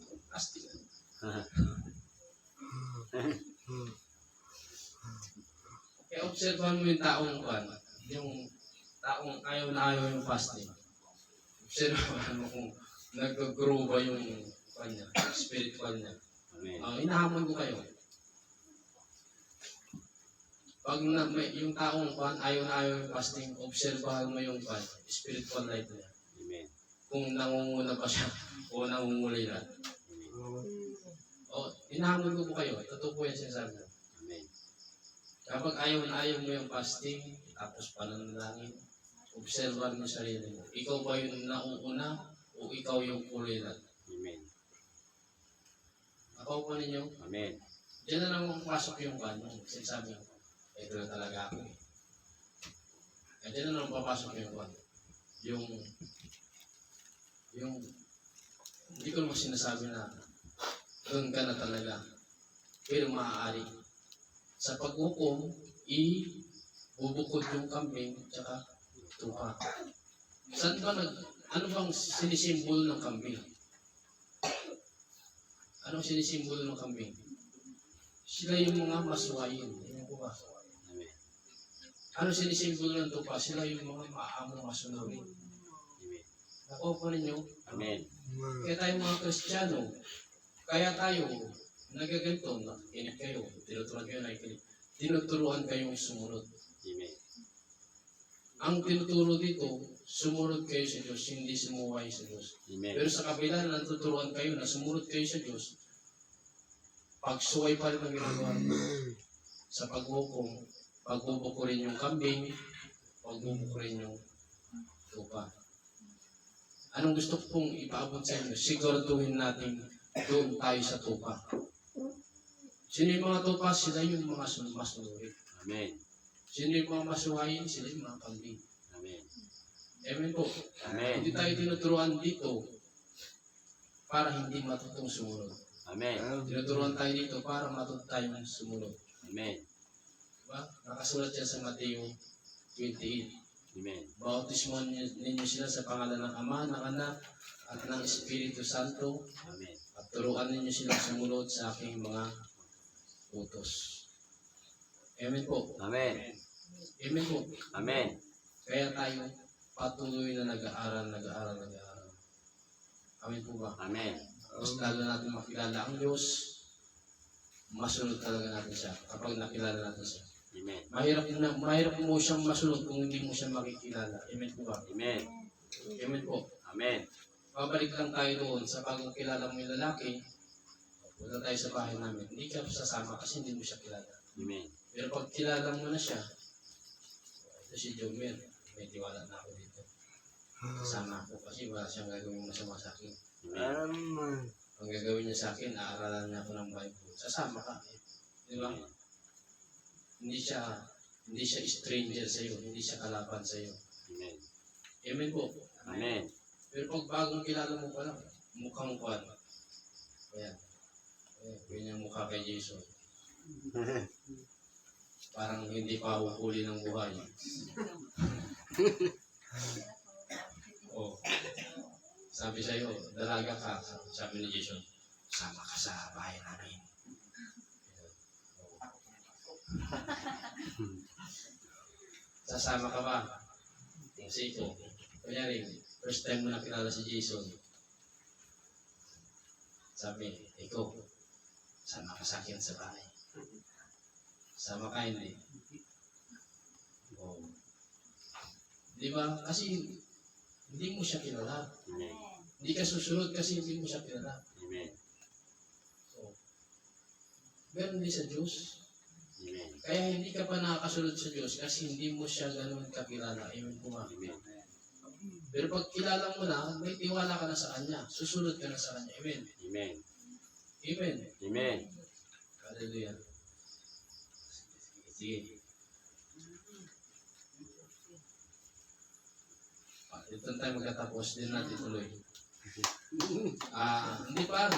Kaya obserbahan mo yung taong ayaw na ayaw yung fasting. Obserbahan mo kung nag-grow ba yung kanya, spiritual niya. Amen. Inahamon ko kayo. Pag yung taong ayaw na ayaw yung fasting, obserbahan mo yung spiritual life niya. Amen. Kung nangunguna pa siya o nangunguli na. Inahamon ko po kayo. Totoo po yan sinasabi ko. Amen. Kapag ayaw na ayaw mo yung fasting, tapos pananalangin, obserbahan mo sarili mo. Ikaw ba yung nauuna o ikaw yung kulilan? Amen. Ako po ninyo, Amen. diyan na lang pasok yung kanyang. Sinasabi ko, ito na talaga ako eh. Kaya diyan na lang papasok yung kanyang. Yung, hindi ko naman sinasabi na doon ka na talaga. Pero maaari. Sa paghukom, ibubukod yung kambing tsaka tupa. Saan ba ano bang sinisimbolo ng kambing? Anong sinisimbolo ng kambing? Sila yung mga masuwayin. Ano po ba? Amen. Ano sinisimbolo ng tupa? Sila yung mga maamong masunurin. Amen. Nakuha po ninyo? Amen. Kaya tayo mga Kristiyano, kaya tayo, nagaganto, nakikinig kayo, tinuturuan kayo, nakikinig. Tinuturuan kayong sumunod. Amen. Ang tinuturo dito, sumunod kayo sa Diyos, hindi sumuway sa Diyos. Amen. Pero sa kabila na natuturuan kayo na sumunod kayo sa Diyos, pagsuway pa rin ang ginagawa niyo. Sa paghukom, pagbubuko rin yung kambing, pagbubuko rin yung tupa. Anong gusto ko pong ipaabot sa inyo? Siguraduhin natin doon tayo sa tupa. Sino yung mga tupa? Sila yung mga masunurin. Amen. Sino yung mga masuwayin? Sila yung mga kambing. Amen. Amen po. Amen. Hindi tayo tinuturuan dito para hindi matutong sumunod. Amen. Tinuturuan tayo dito para matuto tayong sumunod. Amen. Diba? Nakasulat yan sa Mateo 28. Amen. Bautismo ninyo sila sa pangalan ng Ama, ng Anak, at ng Espiritu Santo, Amen. at turuan ninyo silang sumunod sa aking mga utos. Amen po. Amen. Amen po. Amen. Kaya tayo patuloy na nag-aaral. Amen po ba? Amen. Mas lalo natin makilala ang Diyos, masunod talaga natin siya kapag nakilala natin siya. Amen. Mahirap mo siyang masunod kung hindi mo siya makikilala. Amen po ba? Amen. Amen po. Amen. Babalik lang tayo doon sa bagong kilala mo yung lalaki, punta tayo sa bahay namin. Hindi ka sasama kasi hindi mo siya kilala. Amen. Pero pag kilala mo na siya, ito si Jomer, may tiwala na ako dito. Kasama ako kasi wala siyang gagawin masama sa akin. Amen. Ang gagawin niya sa akin, aaralan niya ako ng Bible. Sasama ka. Di ba? Hindi siya stranger sa iyo, hindi siya kalaban sa iyo. Amen. Amen po. Amen. Pero pag bagong kilala mo pa lang, mukhang kwan. Ayan. Ayan, yung mukha kay Jason. Parang hindi pa uhuli ng buhay. Oh, sabi sa'yo, dalaga ka. Sabi ni Jason, sama ka sa bahay namin. Sasama ka ba? Kasi ito, kunyari, first time mo nakilala si Jason. Sabi, ikaw, sama ka sa akin sa bahay. Sama ka, hindi. Oh. Di ba? Kasi hindi mo siya kilala. Amen. Hindi ka susunod kasi hindi mo siya kilala. Amen. So, ganun din sa Diyos. Amen. Kaya hindi ka pa nakakasunod sa Diyos kasi hindi mo siya ganun kakilala. Amen po nga. Amen. Pero pag kilala mo na, may tiwala ka na sa Kanya. Susunod ka na sa Kanya. Amen. Amen. Amen. Amen. Hallelujah. Sige. Ito tayo magkatapos din natin tuloy. Hindi pa.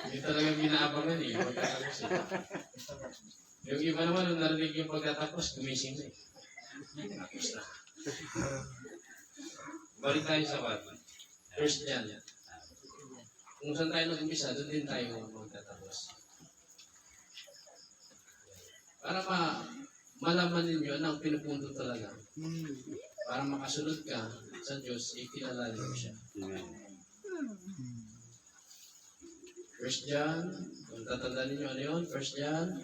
Hindi talaga binaabangan eh. Magkatapos eh. Yung iba naman, nung narinig yung pagkatapos, gumising na eh. Tapos na. Balik tayo sa what? First John. Kung saan tayo nag-umpisa, doon din tayo magtatapos. Para malaman ninyo na ang pinupunto talaga. Para makasunod ka sa Diyos, ikilala niyo siya. Amen. First John, kung tatandaan ninyo ano yun? First John.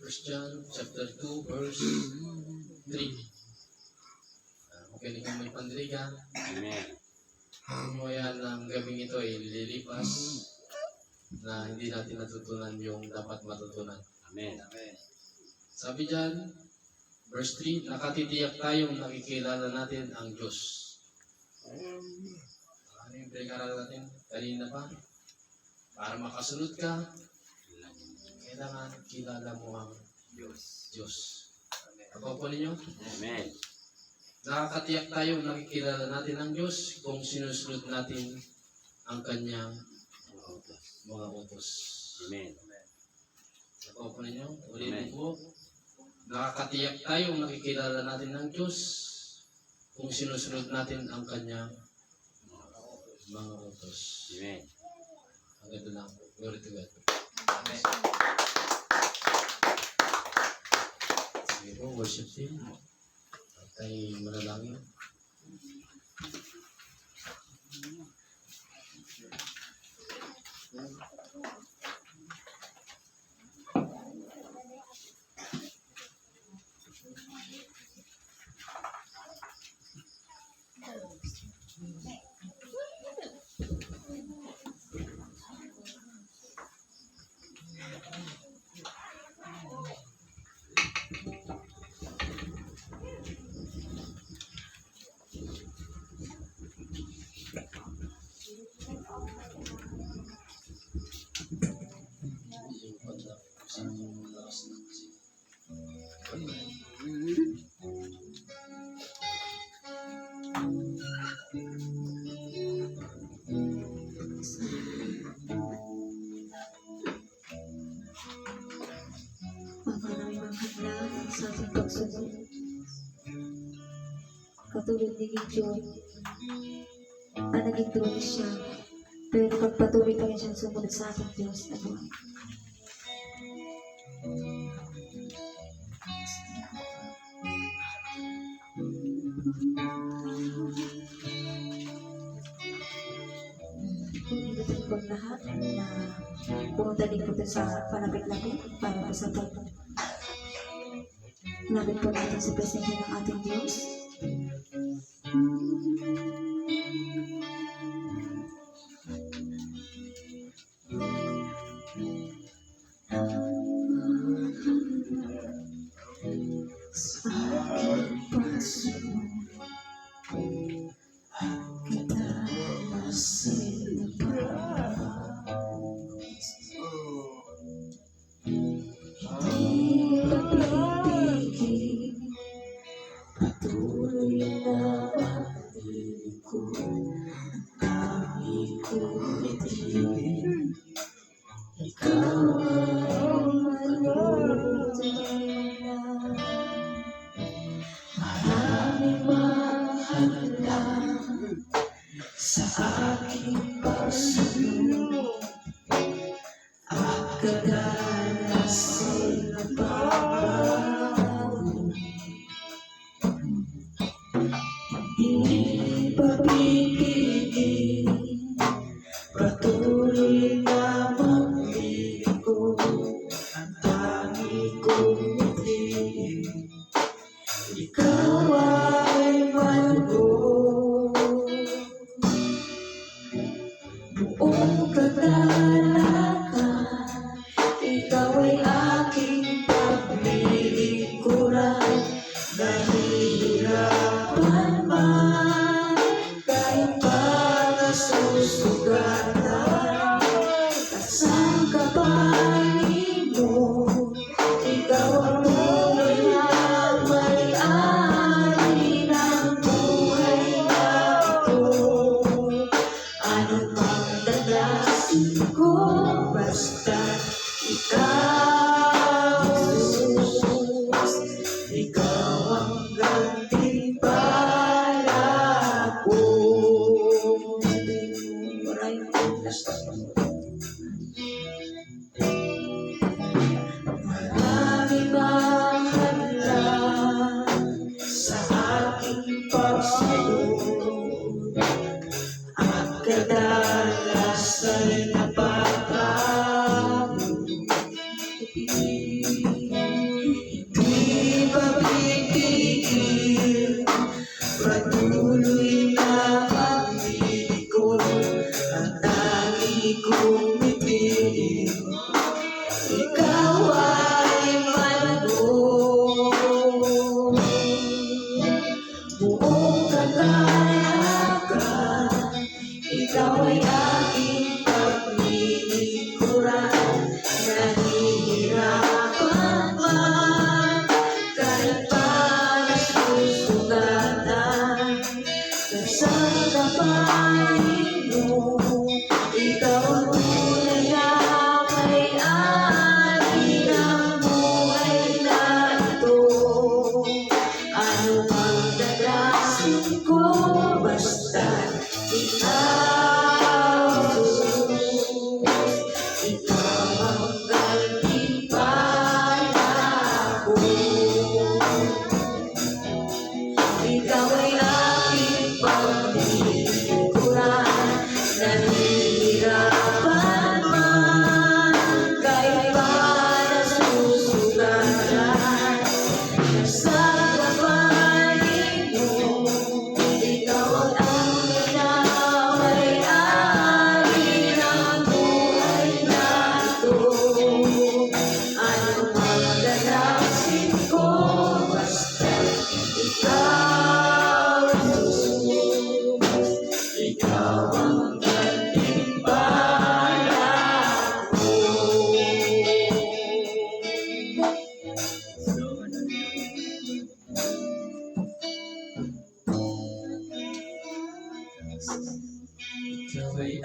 First John chapter 2 verse 3. Okay, kung may pandirigan, Amen. mo yan ang gabing ito ay lilipas na hindi natin natutunan yung dapat matutunan. Amen. Sabi dyan, verse 3, nakatitiyak tayong nakikilala natin ang Diyos. Ano yung pinag-aralan natin kanina pa? Para makasunod ka, kailangan kilala mo ang Diyos. Ako po ninyo? Amen. Nakakatiyak tayo nakikilala natin ang Diyos kung sinusunod natin ang Kanyang mga utos. Amen. Ako po ninyo? Ulitin po. Nakakatiyak tayo nakikilala natin ang Diyos kung sinusunod natin ang Kanyang mga utos. Amen. Ang ganda lang po. Glory to God. Amen. Sige po, worship team. At tayo manalangin. Yung pagla, saan yung malakas na kasi. Ama namin ang handa sa ating pagsunod. Katulad ni Gideon na naging drone siya, pero pagpatuloy pa rin siyang sumunod sa ating Diyos na buhay. Pinilutin ko ang lahat na pumunta din po tayo sa palapit-lapit para po sa labit po natin sa presensya ng ating Diyos. Sa aking puso kita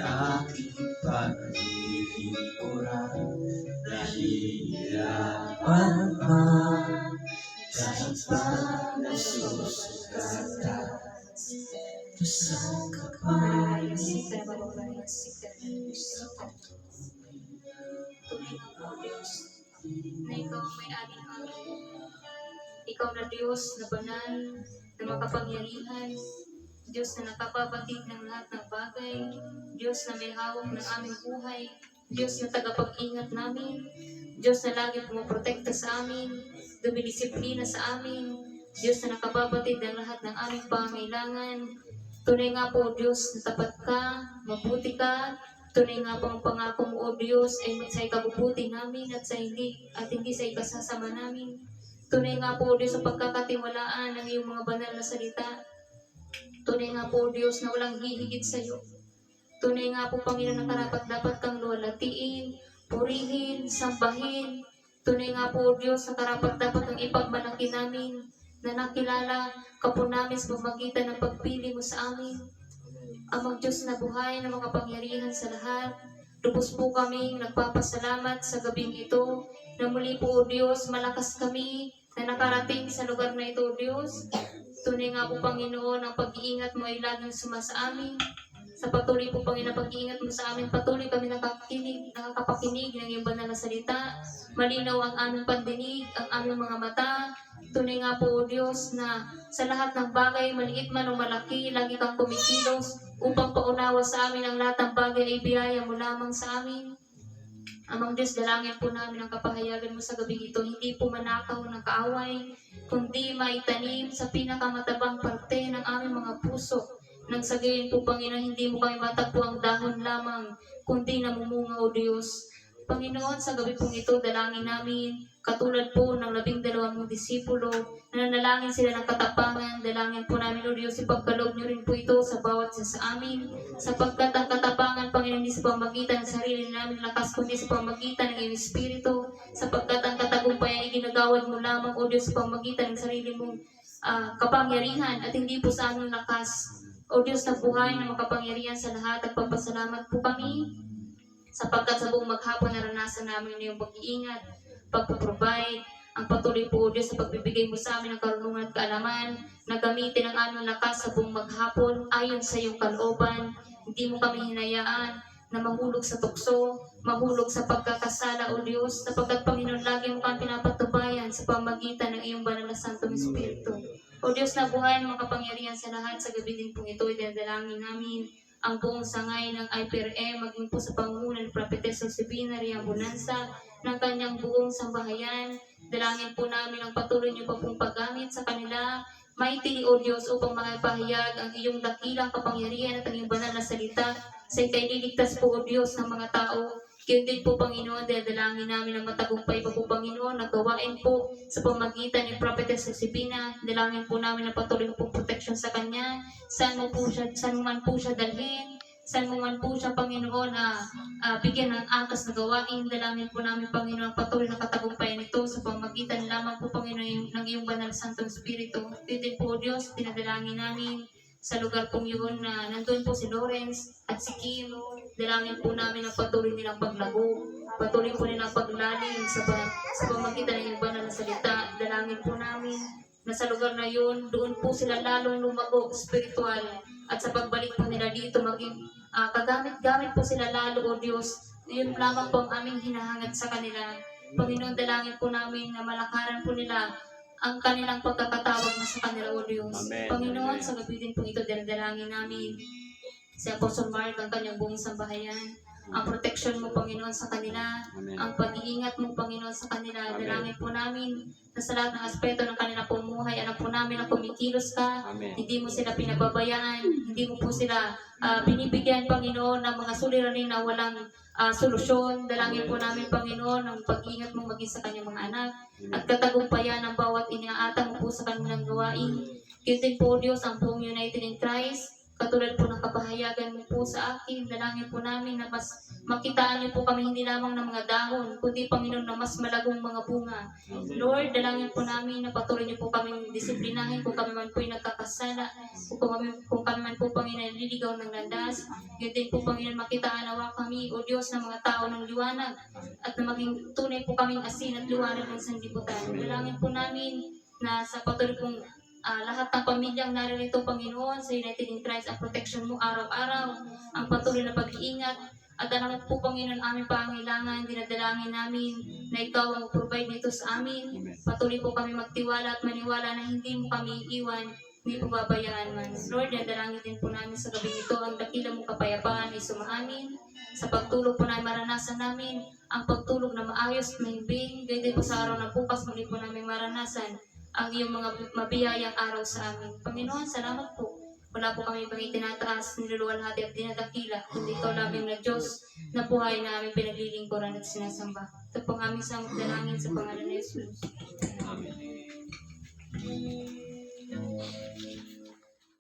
aking paglilingkuran. Nahihirapan man kahit pa nasusugatan. Tusang kapay Sikta na babae, sikta na sikta. Tunay nga po, Diyos, na ikaw ang may-ari ng amin. Ikaw na Diyos na banal, na makapangyarihan, Diyos na nakapabatid ng lahat ng bagay, Diyos na may hawak ng aming buhay, Diyos na tagapag-ingat namin, Diyos na lagi pumoprotekta sa amin, dumidisiplina sa amin, Diyos na nakababatid ng lahat ng aming pangailangan. Tunay nga po, Diyos, na tapat ka, mabuti ka. Tunay nga po ang pangako mo, O Diyos, ay sa ikabubuti namin at hindi sa ikasasama namin. Tunay nga po, Diyos, sa pagkakatiwalaan ng iyong mga banal na salita. Tunay nga po, Diyos, na walang hihigit sa iyo. Tunay nga po, Panginoon, na karapat dapat kang luwalhatiin, purihin, sambahin. Tunay nga po, Diyos, na karapat dapat ang ipagmalaki namin, na nakilala ka po namin sa pamagitan ng pagpili mo sa amin. Amang Diyos na buhay na makapangyarihan sa lahat, lubos po kaming nagpapasalamat sa gabing ito, na muli po, O Diyos, malakas kami na nakarating sa lugar na ito, O Diyos. Tunay nga po, Panginoon, ang pag-iingat mo ay laging sumasa amin. Sa patuloy po, Panginoon, pag-iingat mo sa amin, patuloy kami nakakapakinig ng iyong banal na salita. Malinaw ang aming pandinig, ang aming mga mata. Tunay nga po, O Diyos, na sa lahat ng bagay, maliit man o malaki, lagi kang kumikilos upang paunawa sa amin ang lahat ng bagay ay biyaya mo lamang sa amin. Amang Diyos, dalangin po namin ang kapahayagan mo sa gabing ito, hindi po manakaw ng kaaway, kundi maitanim sa pinakamatabang parte ng aming mga puso. Nang sa gayon po, Panginoon, hindi mo kami matagpo ang dahon lamang, kundi namumunga, O Diyos. Panginoon, sa gabi pong ito, dalangin namin, katulad po ng 12 mong disipulo, na nanalangin sila ng katapangan, dalangin po namin, O Diyos, ipagkaloob niyo rin po ito sa bawat isa sa amin, sapagkat ang katapangan, Panginoon, hindi sa pamagitan ng sarili namin lakas, kundi sa pamagitan ng iyong Espiritu, sapagkat ang katagumpayan ay ginagawad mo lamang, O Diyos, sa pamagitan ng sarili mong kapangyarihan, at hindi po sa aming lakas. O Diyos na buhay na makapangyarihan sa lahat, at pagpasalamat po kami sapagkat sa buong maghapon naranasan namin ang iyong pag-iingat, pagpaprovide, ang patuloy po, O Diyos, sa pagbibigay mo sa amin ng karunungan at kaalaman, na gamitin ang aming lakas sa buong maghapon ayon sa iyong kalooban. Hindi mo kami hinayaan na mahulog sa tukso, mahulog sa pagkakasala, O Diyos, sapagkat Panginoon, lagi mo kami pinapatubayan sa pamagitan ng iyong banal na Santong Espiritu. O Diyos na buhay na makapangyarihan sa lahat, sa gabi din pong ito, idadalangin namin ang buong sangay ng IPRM, maging po sa pangunan ni Prophetess Josefina Riambonanza, ng kanyang buong sambahayan. Dalangin po namin ang patuloy niyo pa pong paggamit sa kanila. Maitili, O Diyos, upang makipahayag ang iyong dakilang kapangyarihan at ang iyong banal na salita sa ikaliligtas po, O Diyos, ng mga tao. Yun din po, Panginoon, dalangin namin ang matagumpay pa po, Panginoon, na gawain po sa pamagitan ni Prophetess Josefina. Dalangin po namin ang patuloy pong protection sa kanya. Saan man po siya dalhin, saan mo man po siya, Panginoon, bigyan ng angkas na gawain. Dalangin po namin, Panginoon, ang patuloy na katagumpayan nito sa pamagitan lamang po, Panginoon, ng iyong banal Santong Espiritu. Yun din po, Diyos, pinadalangin namin sa lugar pong yun na nandun po si Lawrence at si Kim. Dalangin po namin ang patuloy nilang paglago, patuloy po nilang paglalim sa pamagitan ng iyong banal na salita. Dalangin po namin na sa lugar na yun, doon po sila lalong lumago spiritual, at sa pagbalik po nila dito, maging kagamit-gamit po sila lalo, O Diyos. Yun lamang po ang aming hinahangad sa kanila. Panginoon, dalangin po namin na malakaran po nila ang kanilang pagkakatawag mo sa kanila, O Diyos. Amen. Panginoon, Amen. sa gabi din po ito, dalangin namin si Apostle Mark, ang kanyang buong sambahayan, ang protection mo, Panginoon, sa kanila, Amen. ang pag-iingat mo, Panginoon, sa kanila. Amen. Dalangin po namin na sa lahat ng aspeto ng kanilang pumuhay, alam po namin na kumikilos ka, Amen. hindi mo sila pinababayaan, hindi mo po sila binibigyan, Panginoon, ng mga suliranin na walang solusyon. Dalangin po namin, Panginoon, ang pag-iingat mo maging sa kanyang mga anak, at katagumpayan ng bawat iniaatang mo po sa kanilang gawain. Yun din po, Diyos, ang buong United in Christ, katulad po ng kapahayagan mo po sa akin, dalangin po namin na mas makitaan niyo po kami hindi lamang ng mga dahon, kundi Panginoon na mas malagong mga bunga. Lord, dalangin po namin na patuloy niyo po kaming disiplinahin kung kami man po ay nagkakasala, kung kami man po Panginoon naliligaw ng landas, yun din po Panginoon makitaan nawa kami, O Diyos, ng mga tao ng liwanag, at na maging tunay po kaming asin at liwanag ng sanlibutan. Dalangin po namin na sa patuloy pong lahat ng pamilyang naririto, Panginoon, sa United in Christ, ang protection mo araw-araw, ang patuloy na pag-iingat, at alam po, Panginoon, aming pangailangan, dinadalangin namin na Ikaw ang provide nito sa amin. Patuloy po kami magtiwala at maniwala na hindi mo kami iiwan, hindi po babayaan man. Lord, dalangin din po namin sa gabi ito, ang dakila mong kapayapaan ay sumaamin. Sa pagtulog po na maranasan namin, ang pagtulog na maayos at mahimbing, gayun po sa araw na bukas, muli po namin maranasan ang iyong mga mabiyayang araw sa amin. Panginoon, salamat po. Wala po kami ibang itinataas, niluluwalhati at dinadakila, kundi Ikaw lamang na Diyos na buhay na aming pinaglilingkuran at sinasamba. Ito pong aming samot dalangin sa pangalan ni Jesus. Amen.